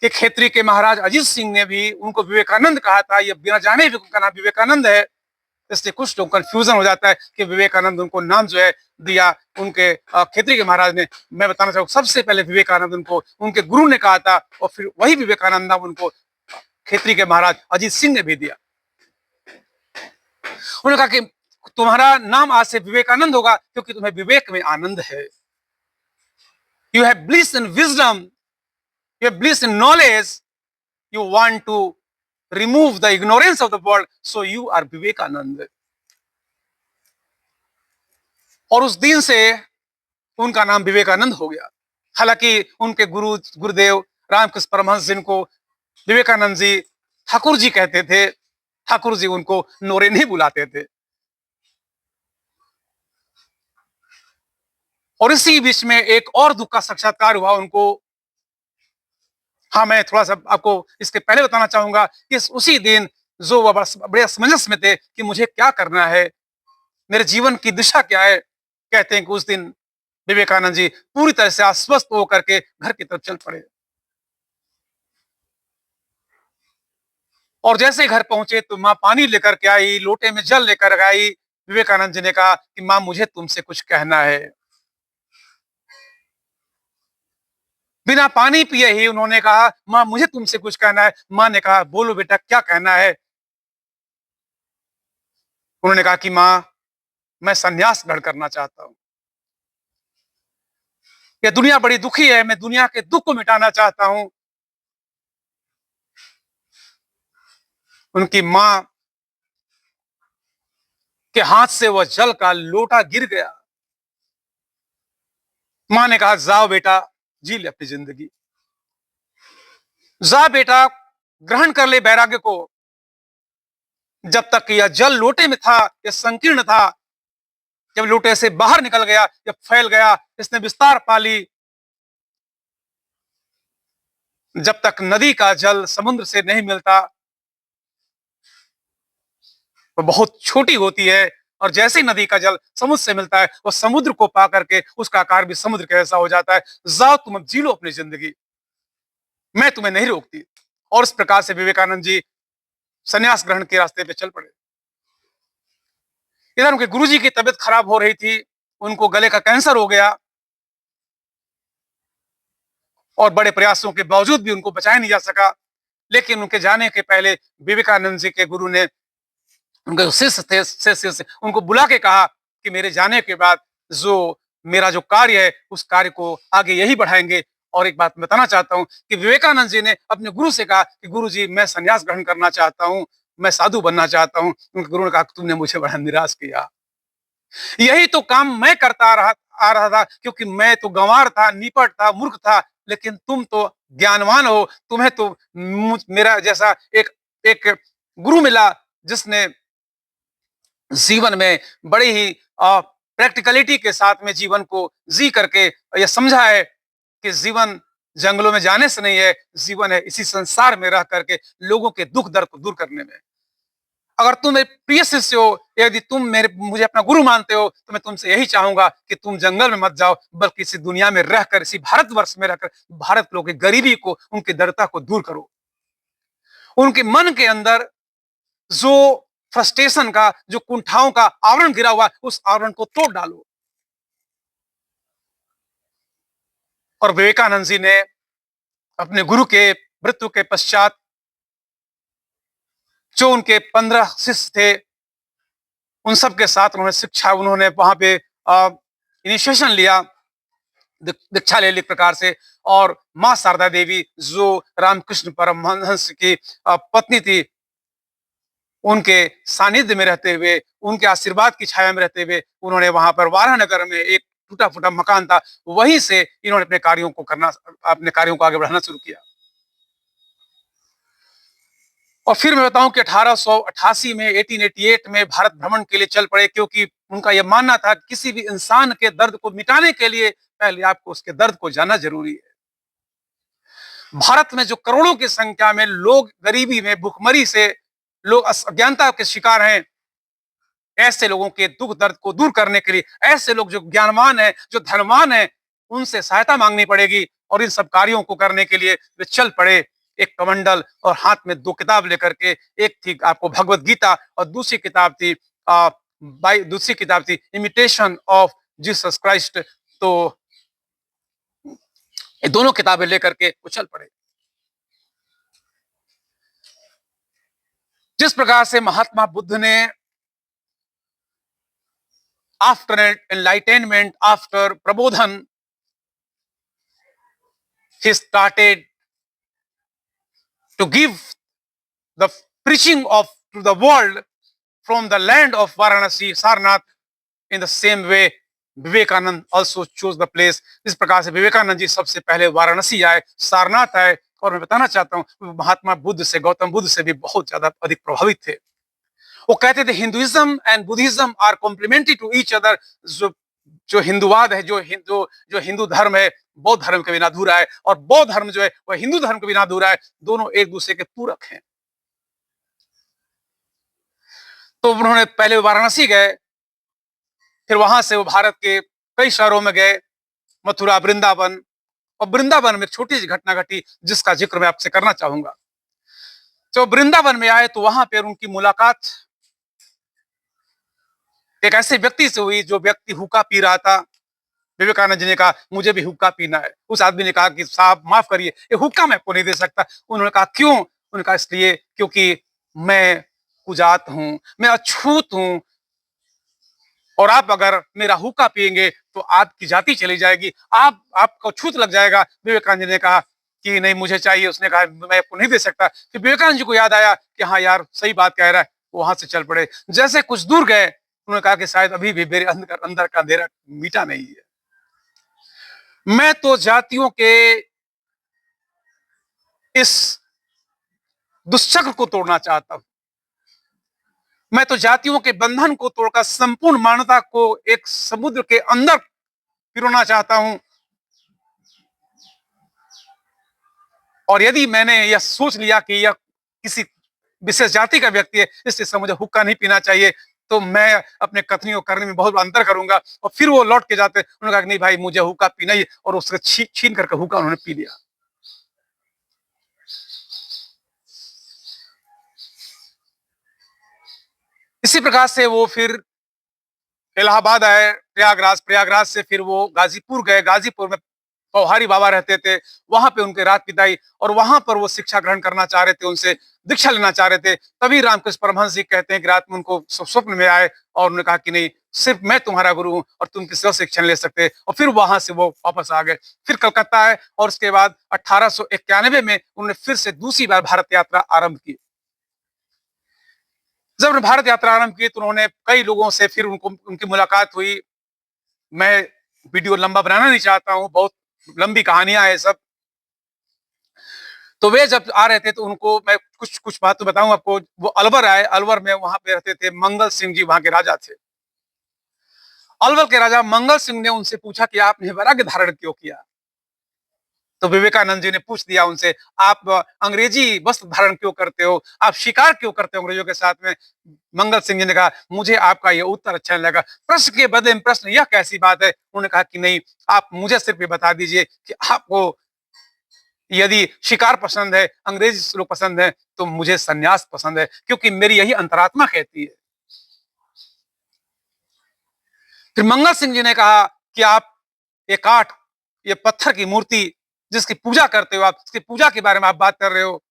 Speaker 1: कि खेतरी के महाराज अजीत सिंह ने भी उनको विवेकानंद कहा था। यह बिना जाने भी उनका नाम विवेकानंद है। इसलिए कुछ लोग कंफ्यूजन हो जाता है कि विवेकानंद उनको नाम जो है दिया उनके खेत्री के महाराज ने। मैं बताना चाहूंगा सबसे पहले विवेकानंद उनको उनके गुरु ने कहा था और फिर वही विवेकानंद नाम उनको खेत्री के महाराज अजीत सिंह ने भी दिया। उन्होंने कहा कि तुम्हारा नाम आज से विवेकानंद होगा क्योंकि तुम्हें विवेक में आनंद है। You have bliss in wisdom, you have bliss in knowledge, you want to remove the ignorance of the world, so you are Vivekananda. और उस दिन से उनका नाम विवेकानंद हो गया। हालांकि उनके गुरुदेव रामकृष्ण परमहंस जिनको विवेकानंद जी ठाकुर जी कहते थे, ठाकुर जी उनको नोरे नहीं बुलाते थे। और इसी बीच में एक और दुख का साक्षात्कार हुआ उनको। हाँ, मैं थोड़ा सा आपको इसके पहले बताना चाहूंगा कि उसी दिन जो वह बड़े असमंजस में थे कि मुझे क्या करना है, मेरे जीवन की दिशा क्या है। कहते हैं कि उस दिन विवेकानंद जी पूरी तरह से आश्वस्त होकर के घर की तरफ चल पड़े। और जैसे घर पहुंचे तो माँ पानी लेकर के आई, लोटे में जल लेकर आई। विवेकानंद जी ने कहा कि माँ मुझे तुमसे कुछ कहना है। बिना पानी पिए ही उन्होंने कहा माँ मुझे तुमसे कुछ कहना है। माँ ने कहा बोलो बेटा क्या कहना है। उन्होंने कहा कि माँ मैं संन्यास ग्रहण करना चाहता हूँ। यह दुनिया बड़ी दुखी है, मैं दुनिया के दुख को मिटाना चाहता हूँ। उनकी माँ के हाथ से वह जल का लोटा गिर गया। माँ ने कहा जाओ बेटा जी ले अपनी जिंदगी, जा बेटा ग्रहण कर ले वैराग्य को। जब तक यह जल लोटे में था यह संकीर्ण था, जब लोटे से बाहर निकल गया, जब फैल गया, इसने विस्तार पा ली। जब तक नदी का जल समुद्र से नहीं मिलता वो बहुत छोटी होती है, और जैसे ही नदी का जल समुद्र से मिलता है वो समुद्र को पा करके उसका आकार भी समुद्र के जैसा हो जाता है। जाओ तुम अब जी लो अपनी जिंदगी, मैं तुम्हें नहीं रोकती। और इस प्रकार से विवेकानंद जी संन्यास ग्रहण के रास्ते पे चल पड़े। इधर उनके गुरुजी की तबीयत खराब हो रही थी, उनको गले का कैंसर हो गया और बड़े प्रयासों के बावजूद भी उनको बचाया नहीं जा सका। लेकिन उनके जाने के पहले विवेकानंद जी के गुरु ने उनके शिष्य थे, शिष्य उनको बुला के कहा कि मेरे जाने के बाद जो मेरा जो कार्य है उस कार्य को आगे यही बढ़ाएंगे। और एक बात बताना चाहता हूं कि विवेकानंद जी ने अपने गुरु से कहा कि गुरु जी मैं संन्यास ग्रहण करना चाहता हूं, मैं साधु बनना चाहता हूं। उनके गुरु ने कहा तुमने मुझे बड़ा निराश किया, यही तो काम मैं करता आ रहा था, क्योंकि मैं तो गंवार था, निपट था, मूर्ख था, लेकिन तुम तो ज्ञानवान हो, तुम्हें तो मेरा जैसा एक एक गुरु मिला जिसने जीवन में बड़ी ही प्रैक्टिकलिटी के साथ में जीवन को जी करके यह समझा है कि जीवन जंगलों में जाने से नहीं है, जीवन है इसी संसार में रह करके लोगों के दुख दर्द को दूर करने में। अगर तुम मेरे प्रिय शिष्य हो, यदि तुम मुझे अपना गुरु मानते हो, तो मैं तुमसे यही चाहूंगा कि तुम जंगल में मत जाओ, बल्कि इसी दुनिया में रहकर, इसी भारतवर्ष में रहकर भारत लोगों की गरीबी को, उनकी दरिद्रता को दूर करो। उनके मन के अंदर जो फ्रस्ट्रेशन का, जो कुंठाओं का आवरण गिरा हुआ, उस आवरण को तोड़ डालो। और विवेकानंद जी ने अपने गुरु के मृत्यु के पश्चात जो उनके 15 शिष्य थे उन सब के साथ उन्होंने शिक्षा, उन्होंने वहां पे इनिशिएशन लिया, दीक्षा ले ली एक प्रकार से। और मां शारदा देवी जो रामकृष्ण परमहंस की पत्नी थी, उनके सानिध्य में रहते हुए, उनके आशीर्वाद की छाया में रहते हुए, उन्होंने वहां पर वारानगर में एक टूटा फूटा मकान था, वहीं से इन्होंने अपने कार्यों को आगे बढ़ाना शुरू किया। और फिर मैं बताऊं कि 1888 में 1888 में भारत भ्रमण के लिए चल पड़े, क्योंकि उनका यह मानना था कि किसी भी इंसान के दर्द को मिटाने के लिए पहले आपको उसके दर्द को जानना जरूरी है। भारत में जो करोड़ों की संख्या में लोग गरीबी में, भुखमरी से, लोग अज्ञानता के शिकार हैं, ऐसे लोगों के दुख दर्द को दूर करने के लिए ऐसे लोग जो ज्ञानवान है, जो धनवान है, उनसे सहायता मांगनी पड़ेगी। और इन सब कार्यों को करने के लिए वे चल पड़े, एक कमंडल और हाथ में 2 किताब लेकर के। एक थी आपको भगवत गीता और दूसरी किताब थी बाई दूसरी किताब थी इमिटेशन ऑफ जीसस क्राइस्ट। तो ये दोनों किताबें लेकर के उछल पड़े। जिस प्रकार से महात्मा बुद्ध ने आफ्टर एनलाइटेनमेंट, आफ्टर प्रबोधन, he started to give the preaching of to the world from the land of Varanasi, Sarnath. In the same way, Vivekananda also chose the place. इस प्रकार से विवेकानंद जी सबसे पहले वाराणसी आए, सारनाथ आए। और मैं बताना चाहता हूँ महात्मा बुद्ध से, गौतम बुद्ध से भी बहुत ज्यादा अधिक प्रभावित थे। वो कहते थे Hinduism and Buddhism are complementary to each other. जो हिंदुवाद है, जो हिंदू धर्म है, बौद्ध धर्म के बिना अधूरा है, और बौद्ध धर्म जो है वह हिंदू धर्म के बिना अधूरा है। दोनों एक दूसरे के पूरक हैं। तो उन्होंने पहले वाराणसी गए, फिर वहां से वो भारत के कई शहरों में गए, मथुरा, वृंदावन। और वृंदावन में एक छोटी सी घटना घटी जिसका जिक्र मैं आपसे करना चाहूंगा। जब वृंदावन में आए तो वहां पर उनकी मुलाकात एक ऐसे व्यक्ति से हुई जो व्यक्ति हुक्का पी रहा था। विवेकानंद जी ने कहा मुझे भी हुक्का पीना है। उस आदमी ने कहा कि साहब माफ करिए, ये हुक्का मैं आपको नहीं दे सकता। उन्होंने कहा क्यों? उन्होंने कहा इसलिए क्योंकि मैं कुजात हूं, मैं अछूत हूं, और आप अगर मेरा हुक्का पिएंगे तो आपकी जाति चली जाएगी, आपको छूत लग जाएगा। विवेकानंद जी ने कहा कि नहीं मुझे चाहिए। उसने कहा मैं आपको नहीं दे सकता। फिर विवेकानंद जी को याद आया कि हाँ यार सही बात कह रहा है। वहां से चल पड़े। जैसे कुछ दूर गए, उन्होंने कहा कि शायद अभी भी मेरे अंदर का अंधेरा मीठा नहीं है। मैं तो जातियों के इस दुष्चक्र को तोड़ना चाहता हूं। मैं तो जातियों के बंधन को तोड़कर संपूर्ण मानवता को एक समुद्र के अंदर पिरोना चाहता हूं। और यदि मैंने यह सोच लिया कि यह किसी विशेष जाति का व्यक्ति है, इसलिए मुझे हुक्का नहीं पीना चाहिए, तो मैं अपने कथनी को करने में बहुत अंतर करूंगा। और फिर वो लौट के जाते, उन्होंने कहा कि नहीं भाई मुझे हुक्का पीना ही, और उससे छीन करके हुक्का उन्होंने पी लिया। इसी प्रकार से वो फिर इलाहाबाद आए, प्रयागराज से फिर वो गाजीपुर गए। गाजीपुर में पौहारी बाबा रहते थे, वहां पे उनके रात बिताई, और वहां पर वो शिक्षा ग्रहण करना चाह रहे थे, उनसे दीक्षा लेना चाह रहे थे। तभी रामकृष्ण परमहंस जी कहते हैं कि रात में उनको स्वप्न में आए और उन्होंने कहा कि नहीं सिर्फ मैं तुम्हारा गुरु हूं और तुम किसी और शिक्षा ले सकते। और फिर वहां से वो वापस आ गए, फिर कलकत्ता आए, और उसके बाद 1891 में उन्होंने फिर से दूसरी बार भारत यात्रा आरंभ की। जब उन्होंने भारत यात्रा आरंभ की तो उन्होंने कई लोगों से फिर उनकी मुलाकात हुई। मैं वीडियो लंबा बनाना नहीं चाहता हूं, बहुत लंबी कहानियां है सब। तो वे जब आ रहे थे तो उनको मैं कुछ बात तो बताऊं आपको। वो अलवर आए, अलवर में वहां पे रहते थे मंगल सिंह जी, वहां के राजा थे। अलवर के राजा मंगल सिंह ने उनसे पूछा कि आपने वैराग्य धारण क्यों किया? तो विवेकानंद जी ने पूछ दिया उनसे, आप अंग्रेजी वस्त्र धारण क्यों करते हो, आप शिकार क्यों करते हो अंग्रेजों के साथ में? मंगल सिंह जी ने कहा मुझे आपका यह उत्तर अच्छा नहीं लगा। प्रश्न के बदले में प्रश्न, यह कैसी बात है? उन्होंने कहा कि नहीं, आप मुझे सिर्फ ये बता दीजिए कि आपको यदि शिकार पसंद है, अंग्रेज लोग पसंद है, तो मुझे सन्यास पसंद है, क्योंकि मेरी यही अंतरात्मा कहती है। फिर मंगल सिंह जी ने कहा कि आप ये काठ, ये पत्थर की मूर्ति जिसकी पूजा करते हो, आप इसकी पूजा के बारे में आप बात कर रहे हो,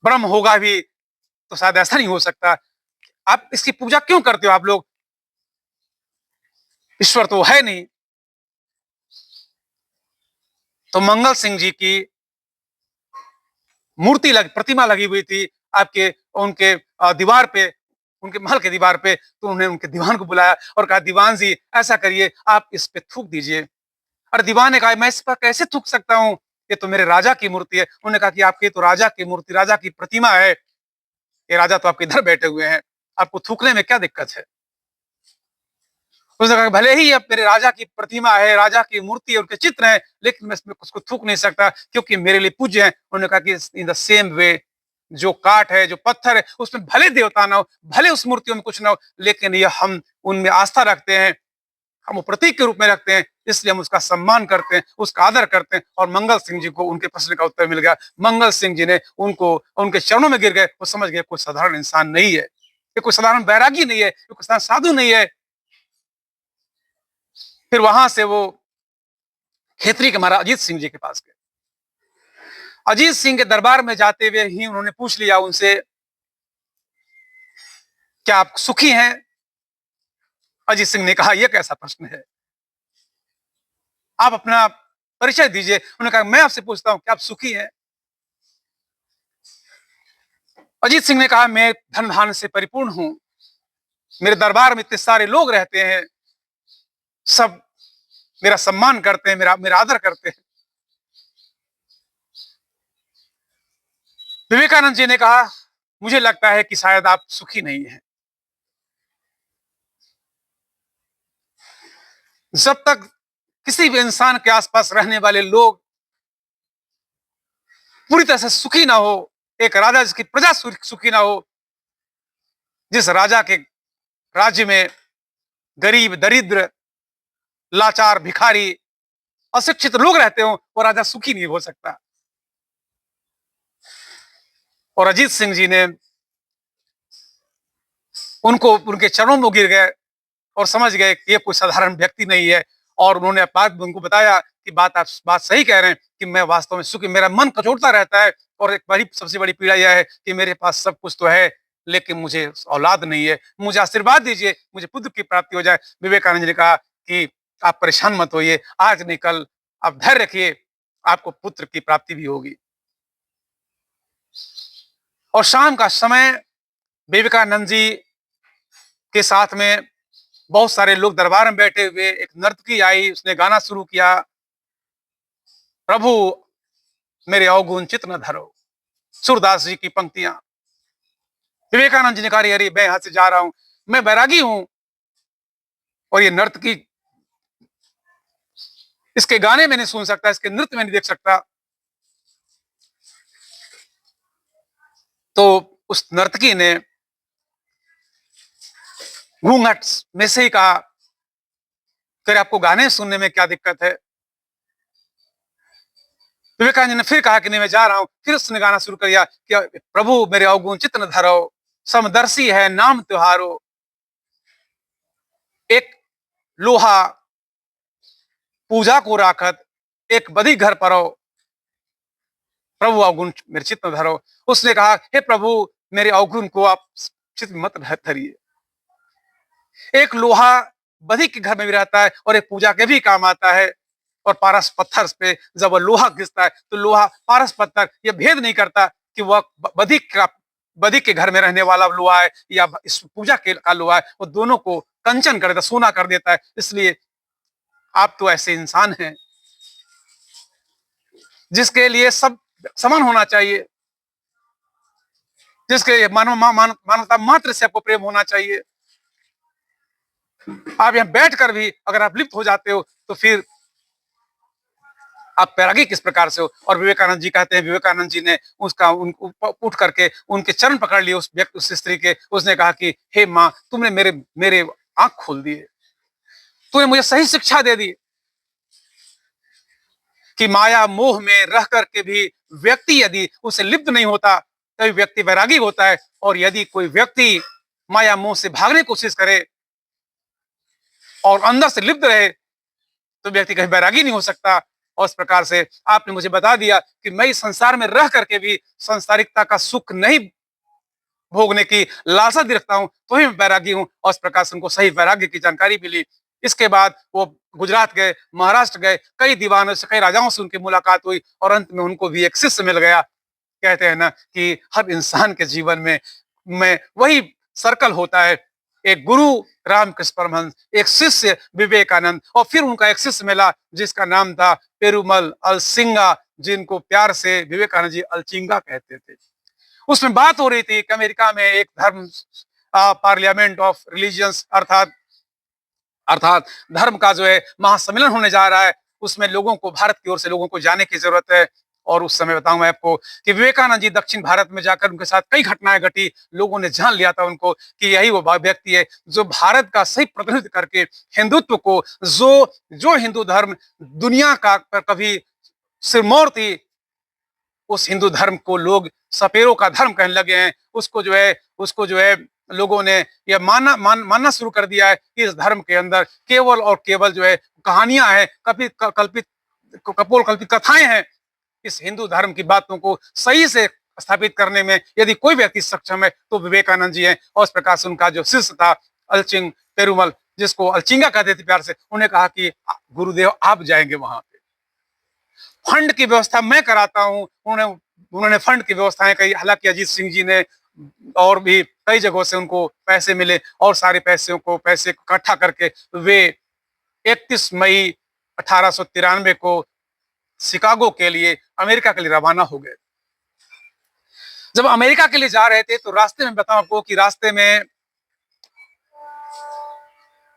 Speaker 1: ब्रह्म होगा भी तो शायद ऐसा नहीं हो सकता। आप इसकी पूजा क्यों करते हो? आप लोग, ईश्वर तो है नहीं। तो मंगल सिंह जी की प्रतिमा लगी हुई थी आपके उनके दीवार पे, उनके महल के दीवार पे। तो उन्होंने उनके दीवान को बुलाया और कहा दीवान जी ऐसा करिए, आप इस पे थूक दीजिए। और दीवान ने कहा मैं इस पर कैसे थूक सकता हूँ, ये तो मेरे राजा की मूर्ति है। उन्होंने कहा कि आपकी तो राजा की मूर्ति, राजा की प्रतिमा है, ये राजा तो आपके इधर बैठे हुए हैं, आपको थूकने में क्या दिक्कत है? उसने कहा भले ही अब मेरे राजा की प्रतिमा है, राजा की मूर्ति है, उनके चित्र हैं, लेकिन मैं इसमें उसको थूक नहीं सकता क्योंकि मेरे लिए पूज्य है। उन्होंने कहा कि इन द सेम वे, जो काठ है, जो पत्थर है, उसमें भले देवता ना हो, भले उस मूर्तियों में कुछ ना हो, लेकिन ये हम उनमें आस्था रखते हैं। हम वो प्रतीक के रूप में रखते हैं, इसलिए हम उसका सम्मान करते हैं, उसका आदर करते हैं। और मंगल सिंह जी को उनके प्रश्न का उत्तर मिल गया। मंगल सिंह जी ने उनको उनके चरणों में गिर गए। वो समझ गए कोई साधारण इंसान नहीं है, ये कोई साधारण बैरागी नहीं है, ये कोई साधारण साधु नहीं है। फिर वहां से वो खेतरी के महाराज अजीत सिंह जी के पास गए। अजीत सिंह के दरबार में जाते हुए ही उन्होंने पूछ लिया उनसे, क्या आप सुखी हैं? अजीत सिंह ने कहा, यह कैसा प्रश्न है, आप अपना परिचय दीजिए। उन्होंने कहा, मैं आपसे पूछता हूं, क्या आप सुखी हैं? अजीत सिंह ने कहा, मैं धन धान से परिपूर्ण हूं, मेरे दरबार में इतने सारे लोग रहते हैं, सब मेरा सम्मान करते हैं, मेरा मेरा आदर करते हैं। विवेकानंद जी ने कहा, मुझे लगता है कि शायद आप सुखी नहीं हैं। जब तक किसी भी इंसान के आसपास रहने वाले लोग पूरी तरह से सुखी ना हो, एक राजा जिसकी प्रजा सुखी ना हो, जिस राजा के राज्य में गरीब, दरिद्र, लाचार, भिखारी, अशिक्षित लोग रहते हो, वो राजा सुखी नहीं हो सकता। और अजीत सिंह जी ने उनको उनके चरणों में गिर गए और समझ गए कि ये कोई साधारण व्यक्ति नहीं है। और उन्होंने बात उनको बताया कि आप बात सही कह रहे हैं कि मैं वास्तव में सुखी, मेरा मन कचोटता रहता है। और एक बड़ी सबसे बड़ी पीड़ा यह है कि मेरे पास सब कुछ तो है, लेकिन मुझे औलाद नहीं है, मुझे आशीर्वाद दीजिए, मुझे पुत्र की प्राप्ति हो जाए। विवेकानंद जी ने कहा कि आप परेशान मत होइए, आज नहीं कल आप धैर्य रखिए, आपको पुत्र की प्राप्ति भी होगी। और शाम का समय विवेकानंद जी के साथ में बहुत सारे लोग दरबार में बैठे हुए, एक नर्तकी आई, उसने गाना शुरू किया, प्रभु मेरे अवगुण चित न धरो, सूरदास जी की पंक्तियां। विवेकानंद जी ने कहा, अरे मैं यहां से जा रहा हूं, मैं बैरागी हूं, और ये नर्तकी, इसके गाने में नहीं सुन सकता, इसके नृत्य में नहीं देख सकता। तो उस नर्तकी ने घूंघट में से ही कहा, फिर आपको गाने सुनने में क्या दिक्कत है? विवेकानंद जी ने फिर कहा कि नहीं मैं जा रहा हूं। फिर उसने गाना शुरू कर दिया कि प्रभु मेरे अवगुण चित्त न धरो, समदर्शी है नाम त्योहारो, एक लोहा पूजा को राखत, एक बधी घर परो, प्रभु अवगुण मेरे चित्त न धरो। उसने कहा, हे प्रभु मेरे अवगुण को आप चित्त मत धरिए। एक लोहा बधी के घर में भी रहता है और एक पूजा के भी काम आता है। और पारस पत्थर पे जब वह लोहा घिसता है तो लोहा पारस पत्थर यह भेद नहीं करता कि वह बधी के घर में रहने वाला लोहा है या इस पूजा के का लोहा है, वो दोनों को कंचन कर देता, सोना कर देता है। इसलिए आप तो ऐसे इंसान हैं जिसके लिए सब समान होना चाहिए, जिसके मानवता मात्र से आपको प्रेम होना चाहिए। आप यहां बैठकर भी अगर आप लिप्त हो जाते हो तो फिर आप बैरागी किस प्रकार से हो? और विवेकानंद जी कहते हैं, विवेकानंद जी ने उसका उठ करके उनके चरण पकड़ लिए उस व्यक्ति, उस स्त्री के। उसने कहा कि हे माँ, तुमने मेरे मेरे आंख खोल दिए, तूने मुझे सही शिक्षा दे दी कि माया मोह में रह करके भी व्यक्ति यदि उसे लिप्त नहीं होता तभी व्यक्ति बैरागी होता है। और यदि कोई व्यक्ति माया मोह से भागने की कोशिश करे और अंदर से लिप्त रहे तो व्यक्ति कहीं बैरागी नहीं हो सकता। और इस प्रकार से आपने मुझे बता दिया कि मैं इस संसार में रह करके भी सांसारिकता का सुख नहीं भोगने की लालसा दिखता हूं, तो ही मैं बैरागी हूं। और इस प्रकार से उनको सही वैराग्य की जानकारी मिली। इसके बाद वो गुजरात गए, महाराष्ट्र गए, कई दीवानों से, कई राजाओं से उनकी मुलाकात हुई और अंत में उनको भी एक शिष्य मिल गया। कहते हैं ना कि हर इंसान के जीवन में वही सर्कल होता है, एक गुरु रामकृष्ण परमहंस, एक शिष्य विवेकानंद, और फिर उनका एक शिष्य मिला जिसका नाम था पेरुमल अलसिंगा, जिनको प्यार से विवेकानंद जी अलचिंगा कहते थे। उसमें बात हो रही थी कि अमेरिका में एक धर्म पार्लियामेंट ऑफ रिलीजियंस अर्थात अर्थात धर्म का जो है महासम्मेलन होने जा रहा है। उसमें लोगों को, भारत की ओर से लोगों को जाने की जरूरत है। और उस समय बताऊं मैं आपको कि विवेकानंद जी दक्षिण भारत में जाकर उनके साथ कई घटनाएं घटी, लोगों ने जान लिया था उनको कि यही वो व्यक्ति है जो भारत का सही प्रतिनिधित्व करके हिंदुत्व को, जो जो हिंदू धर्म दुनिया का पर कभी सिरमौर थी, उस हिंदू धर्म को लोग सपेरों का धर्म कहने लगे हैं। उसको जो है लोगों ने यह मानना शुरू कर दिया है कि इस धर्म के अंदर केवल और केवल जो है कहानियां हैं, कपोल कल्पित कथाएं हैं। इस हिंदू धर्म की बातों को सही से स्थापित करने में यदि कोई व्यक्ति सक्षम है तो विवेकानंद जी हैं। और इस प्रकार से उनका जो शिष्य था अलचिंग पेरुमल, जिसको अलचिंगा कहते थे प्यार से, उन्हें कहा कि गुरुदेव आप जाएंगे वहां पे, फंड की व्यवस्था मैं कराता हूं। उन्होंने फंड की व्यवस्थाएं कही। हालांकि अजीत सिंह जी ने और भी कई जगहों से उनको पैसे मिले और सारे पैसे इकट्ठा करके वे 31 मई 1893 को शिकागो के लिए, अमेरिका के लिए रवाना हो गए। जब अमेरिका के लिए जा रहे थे तो रास्ते में बताऊं आपको कि रास्ते में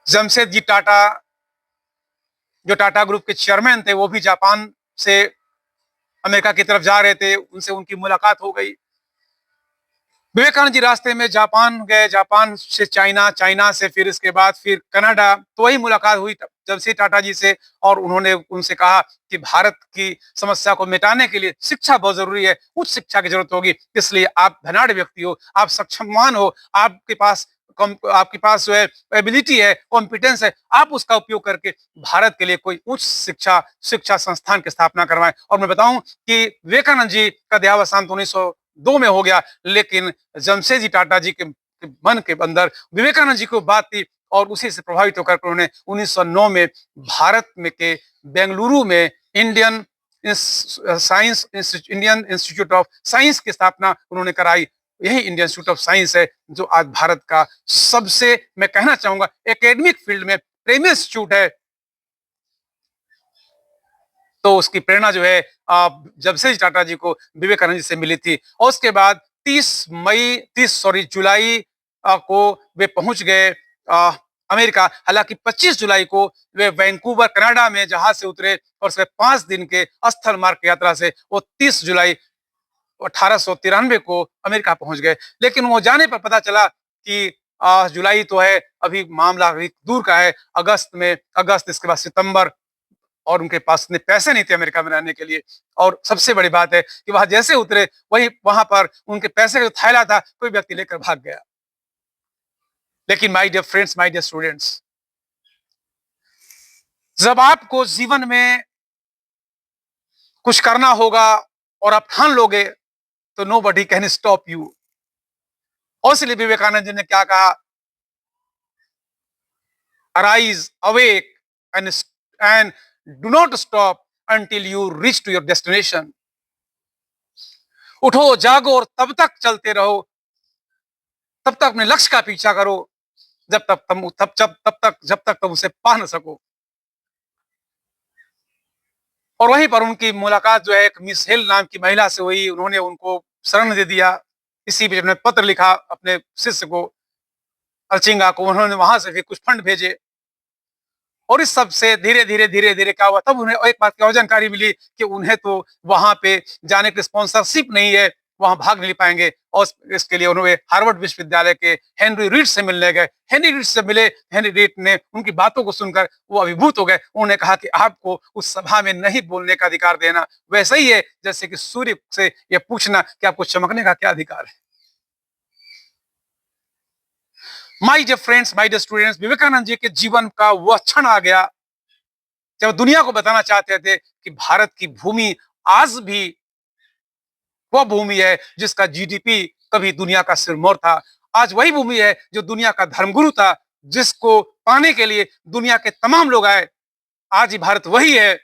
Speaker 1: जमशेद जी टाटा, जो टाटा ग्रुप के चेयरमैन थे, वो भी जापान से अमेरिका की तरफ जा रहे थे। उनसे उनकी मुलाकात हो गई। विवेकानंद जी रास्ते में जापान गए, जापान से चाइना, चाइना से फिर इसके बाद फिर कनाडा। तो वही मुलाकात हुई जमशेद टाटा जी से और उन्होंने उनसे कहा कि भारत की समस्या को मिटाने के लिए शिक्षा बहुत जरूरी है, उच्च शिक्षा की जरूरत होगी। इसलिए आप धनाढ़ व्यक्ति हो, आप सक्षमवान हो, आपके पास जो है एबिलिटी है, कॉम्पिटेंस है, आप उसका उपयोग करके भारत के लिए कोई उच्च शिक्षा संस्थान की स्थापना करवाएं। और मैं बताऊं कि विवेकानंद जी का देहावसान 1902 में हो गया, लेकिन जमशेद जी टाटा जी के मन के अंदर विवेकानंद जी को बात थी और उसी से प्रभावित होकर उन्होंने 1909 में भारत में के बेंगलुरु में इंडियन इंस्टीट्यूट ऑफ साइंस की स्थापना उन्होंने कराई। यही इंडियन इंस्टीट्यूट ऑफ साइंस है जो आज भारत का सबसे, मैं कहना चाहूंगा, एकेडमिक फील्ड में प्रीमियर इंस्टीट्यूट है। तो उसकी प्रेरणा जो है जमशेद टाटा जी को विवेकानंद जी से मिली थी। और उसके बाद 30 जुलाई को वे पहुंच गए अमेरिका। हालांकि 25 जुलाई को वे वैंकूवर कनाडा में जहाज से उतरे और उसके 5 दिन के स्थल मार्ग यात्रा से वो 30 जुलाई 1893 को अमेरिका पहुंच गए। लेकिन वो जाने पर पता चला कि जुलाई तो है, अभी मामला अभी दूर का है। अगस्त, इसके बाद सितंबर, और उनके पास इतने पैसे नहीं थे अमेरिका में रहने के लिए। और सबसे बड़ी बात है कि वहां जैसे उतरे वही वहां पर उनके पैसे का जो थैला था कोई व्यक्ति लेकर भाग गया। लेकिन my dear friends, my dear students, जब आपको जीवन में कुछ करना होगा और आप ठान लोगे तो नोबडी कैन स्टॉप यू। और इसलिए विवेकानंद जी ने क्या कहा, arise awake and do not stop until you reach to your destination। उठो, जागो और तब तक चलते रहो, तब तक अपने लक्ष्य का पीछा करो जब तक तुम उसे पा न सको। और वहीं पर उनकी मुलाकात जो है एक मिस हिल नाम की महिला से हुई। उन्होंने उनको शरण दे दिया। इसी बीच उन्होंने पत्र लिखा अपने शिष्य को, अलचिंगा को। उन्होंने वहां से फिर कुछ फंड भेजे और इस सब से धीरे धीरे क्या हुआ, तब उन्हें एक बात की और जानकारी मिली कि उन्हें तो वहां पे जाने की स्पॉन्सरशिप नहीं है, वहां भाग नहीं पाएंगे। और इसके लिए उन्होंने हार्वर्ड विश्वविद्यालय के हेनरी रीड से मिलने गए। हेनरी रीड से मिले। हेनरी रीड ने उनकी बातों को सुनकर वो अभिभूत हो गए। उन्होंने कहा कि आपको उस सभा में नहीं बोलने का अधिकार देना वैसे ही है जैसे कि सूर्य से यह पूछना कि आपको चमकने का क्या अधिकार है। My dear friends, my dear students, Vivekananda ji के जीवन का वह क्षण आ गया जब दुनिया को बताना चाहते थे कि भारत की भूमि आज भी वह भूमि है जिसका जीडीपी कभी दुनिया का सिरमौर था। आज वही भूमि है जो दुनिया का धर्मगुरु था, जिसको पाने के लिए दुनिया के तमाम लोग आए। आज ही भारत वही है।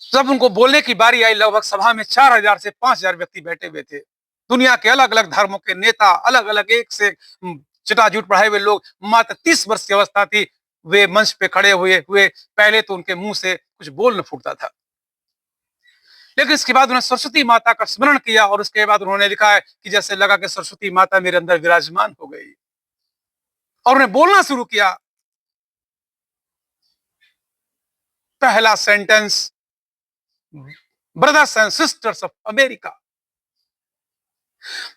Speaker 1: जब उनको बोलने की बारी आई, लगभग सभा में 4000 से 5000 व्यक्ति बैठे हुए थे। दुनिया के अलग अलग धर्मों के नेता, अलग अलग एक से चटाजूट पढ़ाए हुए लोग। मात्र 30 वर्ष की अवस्था थी। वे मंच पे खड़े हुए पहले तो उनके मुंह से कुछ बोल न फूटता था, लेकिन इसके बाद उन्होंने सरस्वती माता का स्मरण किया और उसके बाद उन्होंने लिखा है कि जैसे लगा कि सरस्वती माता मेरे अंदर विराजमान हो गई। और उन्हें बोलना शुरू किया। पहला sentence brothers and sisters of America,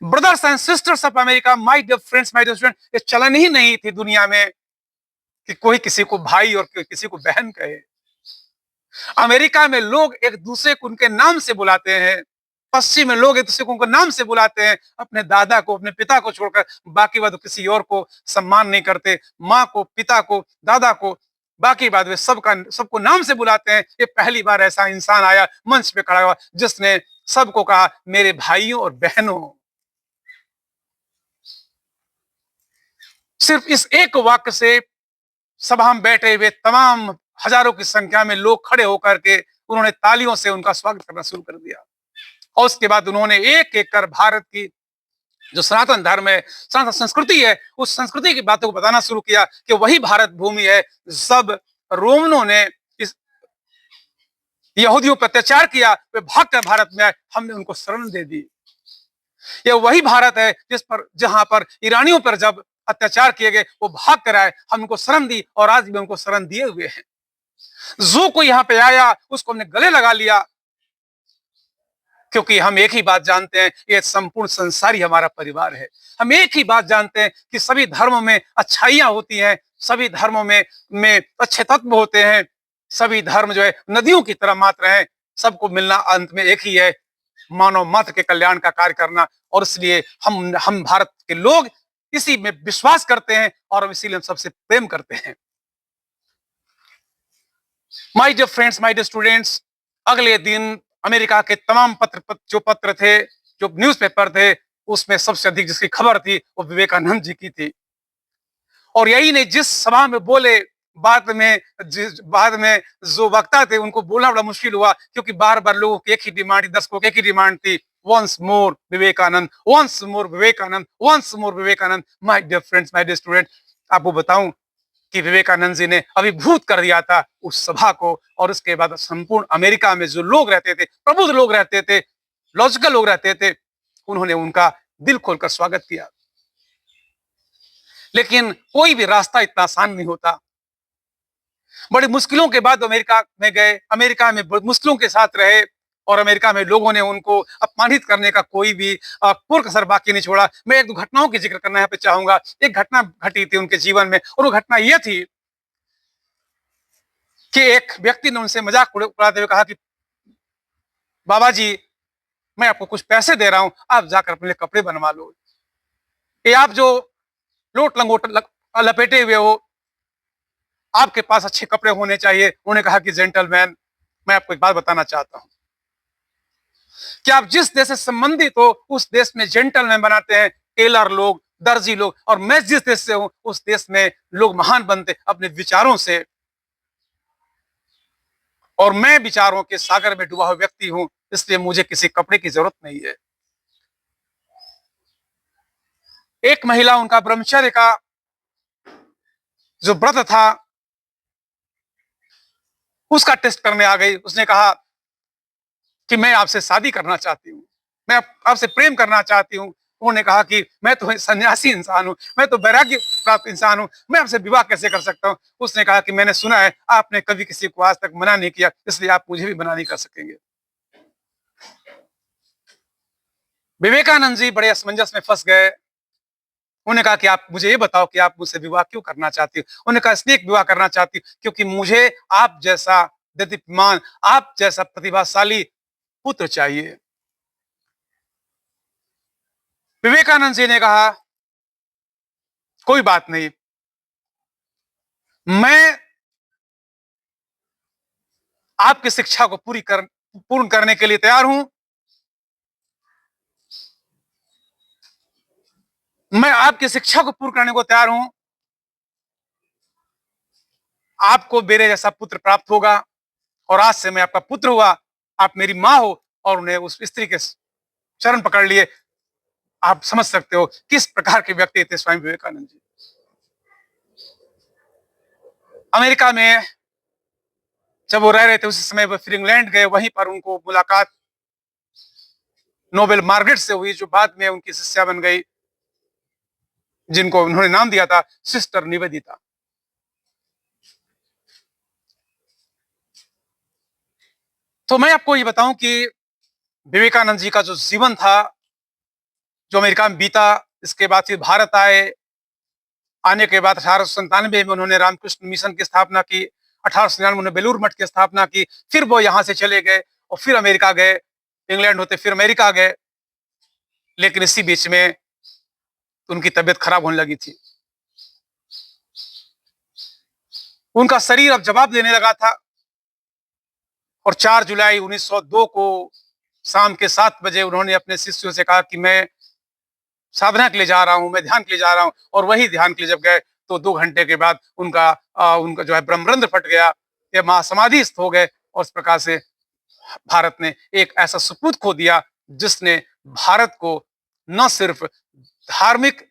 Speaker 1: brothers and sisters of America, my dear friends, my dear student, ये चलन ही नहीं थी दुनिया में कि कोई किसी को भाई और किसी को बहन कहे। अमेरिका में लोग एक दूसरे को उनके नाम से बुलाते हैं। पश्चिम में लोग एक दूसरे को उनके नाम से बुलाते हैं। अपने दादा को, अपने पिता को छोड़कर बाकी बात किसी और को सम्मान नहीं करते। माँ को, पिता को, दादा को, बाकी बात वे सबको नाम से बुलाते हैं। ये पहली बार ऐसा इंसान आया मंच पे खड़ा हुआ जिसने सबको कहा मेरे भाइयों और बहनों। सिर्फ इस एक वाक्य से सभा में बैठे हुए तमाम हजारों की संख्या में लोग खड़े होकर के उन्होंने तालियों से उनका स्वागत करना शुरू कर दिया। और उसके बाद उन्होंने एक एक कर भारत की जो सनातन धर्म है, सनातन संस्कृति है, उस संस्कृति की बातों को बताना शुरू किया कि वही भारत भूमि है। सब रोमनों ने इस यहूदियों पर अत्याचार किया, वे भागकर भारत में आए, हमने उनको शरण दे दी। यह वही भारत है जहां पर ईरानियों पर जब अत्याचार किए गए वो भाग कर आए, हम उनको शरण दी और आज भी उनको शरण दिए हुए हैं। जो कोई यहाँ पे आया उसको हमने गले लगा लिया, क्योंकि हम एक ही बात जानते हैं, ये संपूर्ण संसार ही हमारा परिवार है। हम एक ही बात जानते हैं कि सभी धर्मों में अच्छाइयां होती हैं, सभी धर्मों में अच्छे तत्व होते हैं। सभी धर्म जो है नदियों की तरह मात्र हैं, सबको मिलना अंत में एक ही है, मानव मात्र के कल्याण का कार्य करना। और इसलिए हम भारत के लोग इसी में विश्वास करते हैं और इसीलिए हम सबसे प्रेम करते हैं। My dear friends, my dear students, अगले दिन अमेरिका के तमाम जो पत्र थे, जो न्यूज़पेपर थे, उसमें सबसे अधिक जिसकी खबर थी वो विवेकानंद जी की थी। और यही नहीं, जिस सभा में बोले बाद में जो वक्ता थे उनको बोलना बड़ा मुश्किल हुआ, क्योंकि बार बार लोगों की एक ही डिमांड थी, दर्शकों की एक ही डिमांड थी, once more Vivekananda, once more Vivekananda, once more Vivekananda. My dear friends, my dear student, आपको बताऊं कि विवेकानंद जी ने अभिभूत कर दिया था उस सभा को। और उसके बाद संपूर्ण अमेरिका में जो लोग रहते थे, प्रबुद्ध लोग रहते थे, लॉजिकल लोग रहते थे, उन्होंने उनका दिल खोलकर स्वागत किया। लेकिन कोई भी रास्ता इतना आसान नहीं होता। बड़ी मुश्किलों के बाद अमेरिका में गए, अमेरिका में मुश्किलों के साथ रहे और अमेरिका में लोगों ने उनको अपमानित करने का कोई भी कोई कसर बाकी नहीं छोड़ा। मैं एक दो घटनाओं की जिक्र करना यहाँ पे चाहूंगा। एक घटना घटी थी उनके जीवन में और वो घटना यह थी कि एक व्यक्ति ने उनसे मजाक उड़ाते हुए कहा कि बाबा जी, मैं आपको कुछ पैसे दे रहा हूं, आप जाकर अपने लिए कपड़े बनवा लो। ये आप जो लोट लंगोट लपेटे हुए हो, आपके पास अच्छे कपड़े होने चाहिए। उन्होंने कहा कि जेंटलमैन, मैं आपको एक बात बताना चाहता हूं कि आप जिस देश से संबंधित हो उस देश में जेंटलमैन बनाते हैं टेलर लोग, दर्जी लोग, और मैं जिस देश से हूं उस देश में लोग महान बनते अपने विचारों से। और मैं विचारों के सागर में डूबा हुआ व्यक्ति हूं, इसलिए मुझे किसी कपड़े की जरूरत नहीं है। एक महिला उनका ब्रह्मचर्य का जो व्रत था उसका टेस्ट करने आ गई। उसने कहा कि मैं आपसे शादी करना चाहती हूँ, मैं आपसे प्रेम करना चाहती हूँ। उन्होंने कहा कि मैं तो सन्यासी इंसान हूँ, मैं तो वैराग्य प्राप्त इंसान हूँ, मैं आपसे विवाह कैसे कर सकता हूँ। उसने कहा कि मैंने सुना है आपने कभी किसी को आज तक मना नहीं किया, इसलिए आप मुझे भी मना नहीं कर सकेंगे। विवेकानंद जी बड़े असमंजस में फंस गए। उन्होंने कहा कि आप मुझे ये बताओ कि आप मुझसे विवाह क्यों करना चाहती हो। उन्होंने कहा इसलिए विवाह करना चाहती हूँ क्योंकि मुझे आप जैसा दीप्तिमान, आप जैसा प्रतिभाशाली पुत्र चाहिए। विवेकानंद जी ने कहा कोई बात नहीं, मैं आपकी शिक्षा को पूर्ण करने के लिए तैयार हूं। मैं आपकी शिक्षा को पूर्ण करने को तैयार हूं। आपको मेरे जैसा पुत्र प्राप्त होगा और आज से मैं आपका पुत्र हुआ, आप मेरी मां हो। और उन्हें उस स्त्री के चरण पकड़ लिए। आप समझ सकते हो किस प्रकार के व्यक्ति थे स्वामी विवेकानंद जी। अमेरिका में जब वो रह रहे थे उसी समय वो फिर इंग्लैंड गए, वहीं पर उनको मुलाकात नोबेल मार्गरेट से हुई, जो बाद में उनकी शिष्या बन गई, जिनको उन्होंने नाम दिया था सिस्टर निवेदिता। तो मैं आपको ये बताऊं कि विवेकानंद जी का जो जीवन था, जो अमेरिका में बीता, इसके बाद फिर भारत आए। आने के बाद 1897 में उन्होंने रामकृष्ण मिशन की स्थापना की। 1899 में बेलूर मठ की स्थापना की। फिर वो यहाँ से चले गए और फिर अमेरिका गए। इंग्लैंड होते फिर अमेरिका गए। लेकिन इसी बीच में उनकी तबीयत खराब होने लगी थी। उनका शरीर अब जवाब देने लगा था और 4 जुलाई 1902 को शाम के 7 बजे उन्होंने अपने शिष्यों से कहा कि मैं साधना के लिए जा रहा हूं, मैं ध्यान के लिए जा रहा हूं। और वही ध्यान के लिए जब गए तो 2 घंटे के बाद उनका जो है ब्रह्मरंध्र फट गया, ये महासमाधिस्थ हो गए। और इस प्रकार से भारत ने एक ऐसा सपूत खो दिया जिसने भारत को न सिर्फ धार्मिक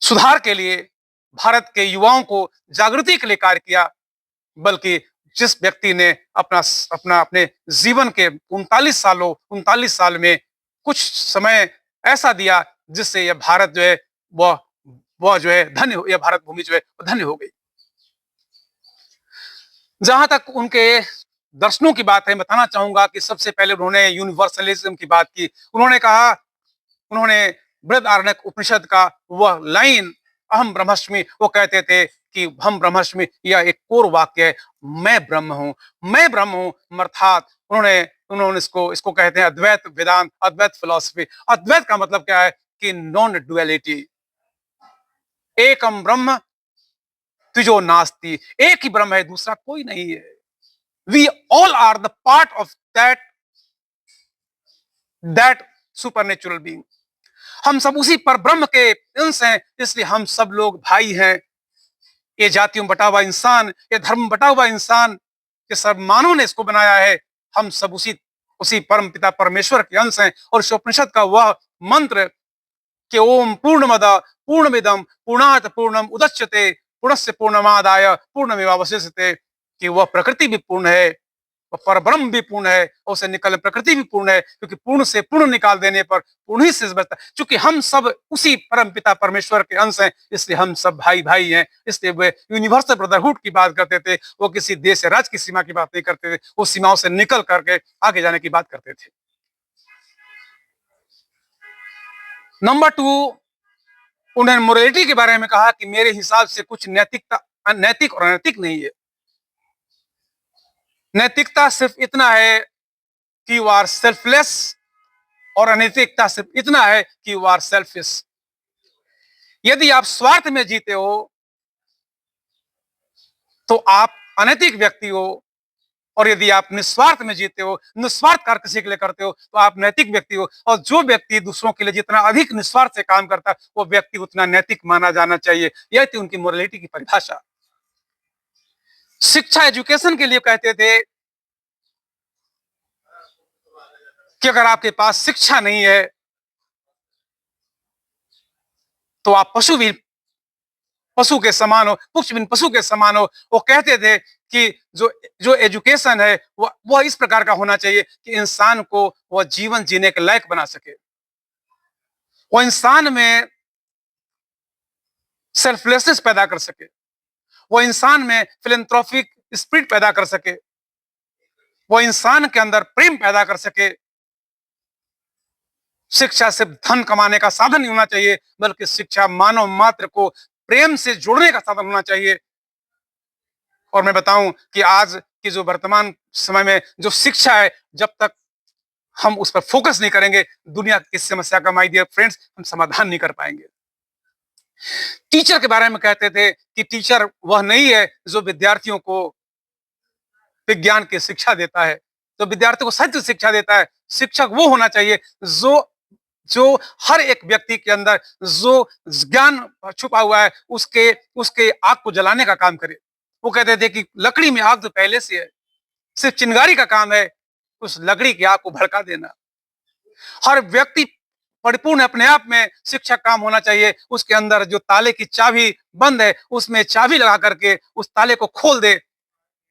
Speaker 1: सुधार के लिए, भारत के युवाओं को जागृति के लिए कार्य किया, बल्कि जिस व्यक्ति ने अपने जीवन के 39 साल में कुछ समय ऐसा दिया जिससे यह भारत जो है वह जो है धन्य, यह भारत भूमि जो है धन्य हो गई। जहां तक उनके दर्शनों की बात है, बताना चाहूंगा कि सबसे पहले उन्होंने यूनिवर्सलिज्म की बात की। उन्होंने कहा, उन्होंने बृहदारण्यक उपनिषद का वह लाइन अहम ब्रह्मास्मि, वो कहते थे कि हम ब्रह्मास्मि, यह एक कोर वाक्य है, मैं ब्रह्म हूं, मैं ब्रह्म हूं। अर्थात उन्होंने उन्होंने इसको कहते हैं अद्वैत वेदांत, अद्वैत फिलॉसफी। अद्वैत का मतलब क्या है कि नॉन डुअलिटी, एकम ब्रह्म द्विजो नास्ति, एक ही ब्रह्म है, दूसरा कोई नहीं है। We all are the part of that supernatural being. हम सब उसी पर ब्रह्म के अंश हैं, इसलिए हम सब लोग भाई हैं। ये जातियों में बटा हुआ इंसान, ये धर्म में बटा हुआ इंसान, ये सब मानव ने इसको बनाया है। हम सब उसी उसी परम पिता परमेश्वर के अंश हैं। और इस उपनिषद का वह मंत्र कि ओम पूर्णमद पूर्णमिदम पूर्णात पूर्णम उदच्यते पूर्णस्य पूर्णमादाय पूर्णमेवावशिष्यते, कि वह प्रकृति भी पूर्ण है, वह परब्रह्म भी पूर्ण है, और उसे निकल प्रकृति भी पूर्ण है, क्योंकि पूर्ण से पूर्ण निकाल देने पर पूर्ण ही से बचता है। क्योंकि हम सब उसी परम पिता परमेश्वर के अंश हैं, इसलिए हम सब भाई भाई हैं। इसलिए वे यूनिवर्सल ब्रदरहुड की बात करते थे। वो किसी देश या राज्य की सीमा की बात नहीं करते थे, वो सीमाओं से निकल करके आगे जाने की बात करते थे। नंबर 2, उन्होंने मोरालिटी के बारे में कहा कि मेरे हिसाब से कुछ नैतिक और अनैतिक नहीं है। नैतिकता सिर्फ इतना है कि यू आर सेल्फलेस, और अनैतिकता सिर्फ इतना है कि यू आर सेल्फिश। यदि आप स्वार्थ में जीते हो तो आप अनैतिक व्यक्ति हो, और यदि आप निस्वार्थ में जीते हो, निस्वार्थ कार्य किसी के लिए करते हो, तो आप नैतिक व्यक्ति हो। और जो व्यक्ति दूसरों के लिए जितना अधिक निस्वार्थ से काम करता है, वो व्यक्ति उतना नैतिक माना जाना चाहिए। यह थी उनकी मोरालिटी की परिभाषा। शिक्षा, एजुकेशन के लिए कहते थे कि अगर आपके पास शिक्षा नहीं है तो आप पशु के समान हो, पुष्प बिन पशु के समान हो। वो कहते थे कि जो एजुकेशन है वह इस प्रकार का होना चाहिए कि इंसान को वह जीवन जीने के लायक बना सके, वो इंसान में सेल्फलेसनेस पैदा कर सके, वो इंसान में फिलैंथ्रोपिक स्पिरिट पैदा कर सके, वो इंसान के अंदर प्रेम पैदा कर सके। शिक्षा सिर्फ धन कमाने का साधन नहीं होना चाहिए, बल्कि शिक्षा मानव मात्र को प्रेम से जोड़ने का साधन होना चाहिए। और मैं बताऊं कि आज की जो वर्तमान समय में जो शिक्षा है, जब तक हम उस पर फोकस नहीं करेंगे, दुनिया की समस्या का, माय डियर फ्रेंड्स, हम समाधान नहीं कर पाएंगे। टीचर के बारे में कहते थे कि टीचर वह नहीं है जो विद्यार्थियों को विज्ञान की शिक्षा देता है, जो विद्यार्थियों को सत्य शिक्षा देता है। शिक्षक वो होना चाहिए जो जो हर एक व्यक्ति के अंदर जो ज्ञान छुपा हुआ है, उसके आग को जलाने का काम करे। वो कहते थे कि लकड़ी में आग तो पहले से है, सिर्फ चिंगारी का काम है उस लकड़ी की आग को भड़का देना। हर व्यक्ति परिपूर्ण अपने आप में शिक्षक काम होना चाहिए। उसके अंदर जो ताले की चाबी बंद है, उसमें चाबी लगा करके उस ताले को खोल दे,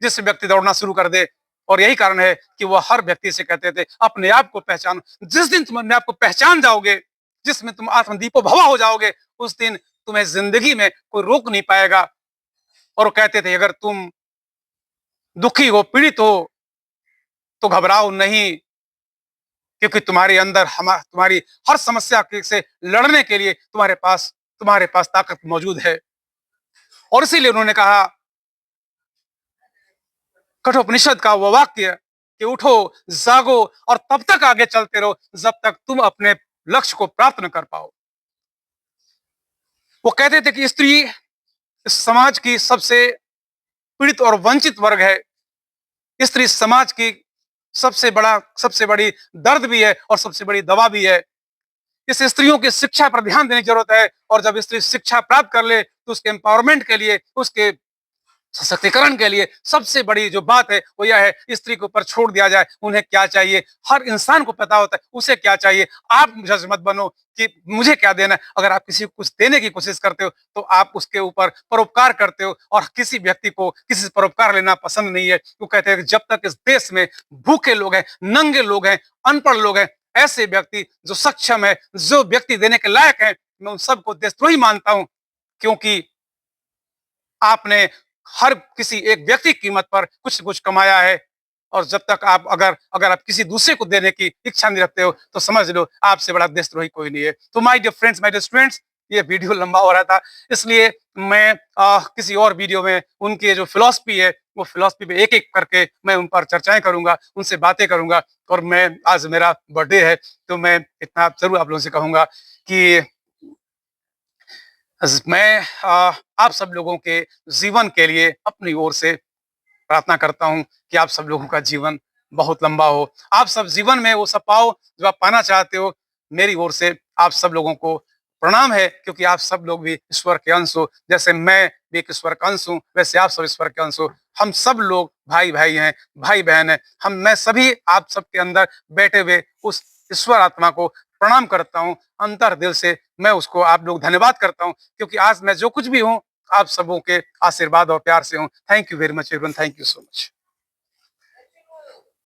Speaker 1: जिससे व्यक्ति दौड़ना शुरू कर दे। और यही कारण है कि वह हर व्यक्ति से कहते थे अपने आप को पहचानो। जिस दिन तुम अपने आप को पहचान जाओगे, जिसमें तुम आत्मदीपो भवा हो जाओगे, उस दिन तुम्हें जिंदगी में कोई रोक नहीं पाएगा। और वो कहते थे अगर तुम दुखी हो, पीड़ित हो, तो घबराओ नहीं, क्योंकि तुम्हारे अंदर तुम्हारी हर समस्या से लड़ने के लिए तुम्हारे पास ताकत मौजूद है। और इसीलिए उन्होंने कहा, कठोपनिषद का वो वाक्य कि उठो, जागो और तब तक आगे चलते रहो जब तक तुम अपने लक्ष्य को प्राप्त न कर पाओ। वो कहते थे कि स्त्री इस समाज की सबसे पीड़ित और वंचित वर्ग है। स्त्री समाज की सबसे बड़ी दर्द भी है और सबसे बड़ी दवा भी है। इस स्त्रियों की शिक्षा पर ध्यान देने की जरूरत है, और जब स्त्री शिक्षा प्राप्त कर ले तो उसके एम्पावरमेंट के लिए, उसके सशक्तिकरण के लिए सबसे बड़ी जो बात है वो यह है, स्त्री के ऊपर छोड़ दिया जाए उन्हें क्या चाहिए। हर इंसान को पता होता है उसे क्या चाहिए। आप जज मत बनो कि मुझे क्या देना है। अगर आप किसी को कुछ देने की कोशिश करते हो तो आप उसके ऊपर परोपकार करते हो, और किसी व्यक्ति को किसी से परोपकार लेना पसंद नहीं है। वो कहते हैं कि जब तक इस देश में भूखे लोग हैं, नंगे लोग हैं, अनपढ़ लोग हैं, ऐसे व्यक्ति जो सक्षम है, जो व्यक्ति देने के लायक है, मैं उन सबको देशद्रोही मानता हूं। क्योंकि आपने हर किसी एक व्यक्ति की कीमत पर कुछ न कुछ कमाया है, और जब तक आप अगर अगर आप किसी दूसरे को देने की इच्छा नहीं रखते हो तो समझ लो आपसे बड़ा देशद्रोही कोई नहीं है। तो my dear friends, my dear students, ये वीडियो लंबा हो रहा था, इसलिए मैं किसी और वीडियो में उनकी जो फिलॉसफी है वो फिलॉसफी पे एक एक करके मैं उन पर चर्चाएं करूंगा, उनसे बातें करूंगा। और मैं आज मेरा बर्थडे है, तो मैं इतना जरूर आप लोगों से कहूंगा कि मैं आप सब लोगों के जीवन के लिए अपनी ओर से प्रार्थना करता हूं कि आप सब लोगों का जीवन बहुत लंबा हो। आप सब जीवन में वो सब पाओ जो आप पाना चाहते हो। मेरी ओर से आप सब लोगों को प्रणाम है, क्योंकि आप सब लोग भी ईश्वर के अंश हो। जैसे मैं भी एक ईश्वर का अंश हूँ, वैसे आप सब ईश्वर के अंश हो। हम सब लोग भाई भाई हैं, भाई बहन हैं। मैं सभी आप सबके अंदर बैठे हुए उस ईश्वर आत्मा को प्रणाम करता हूँ अंतर दिल से। मैं उसको आप लोग धन्यवाद करता हूँ, क्योंकि आज मैं जो कुछ भी हूँ आप सबों के आशीर्वाद और प्यार से हूँ। Thank you very much everyone, thank you so much.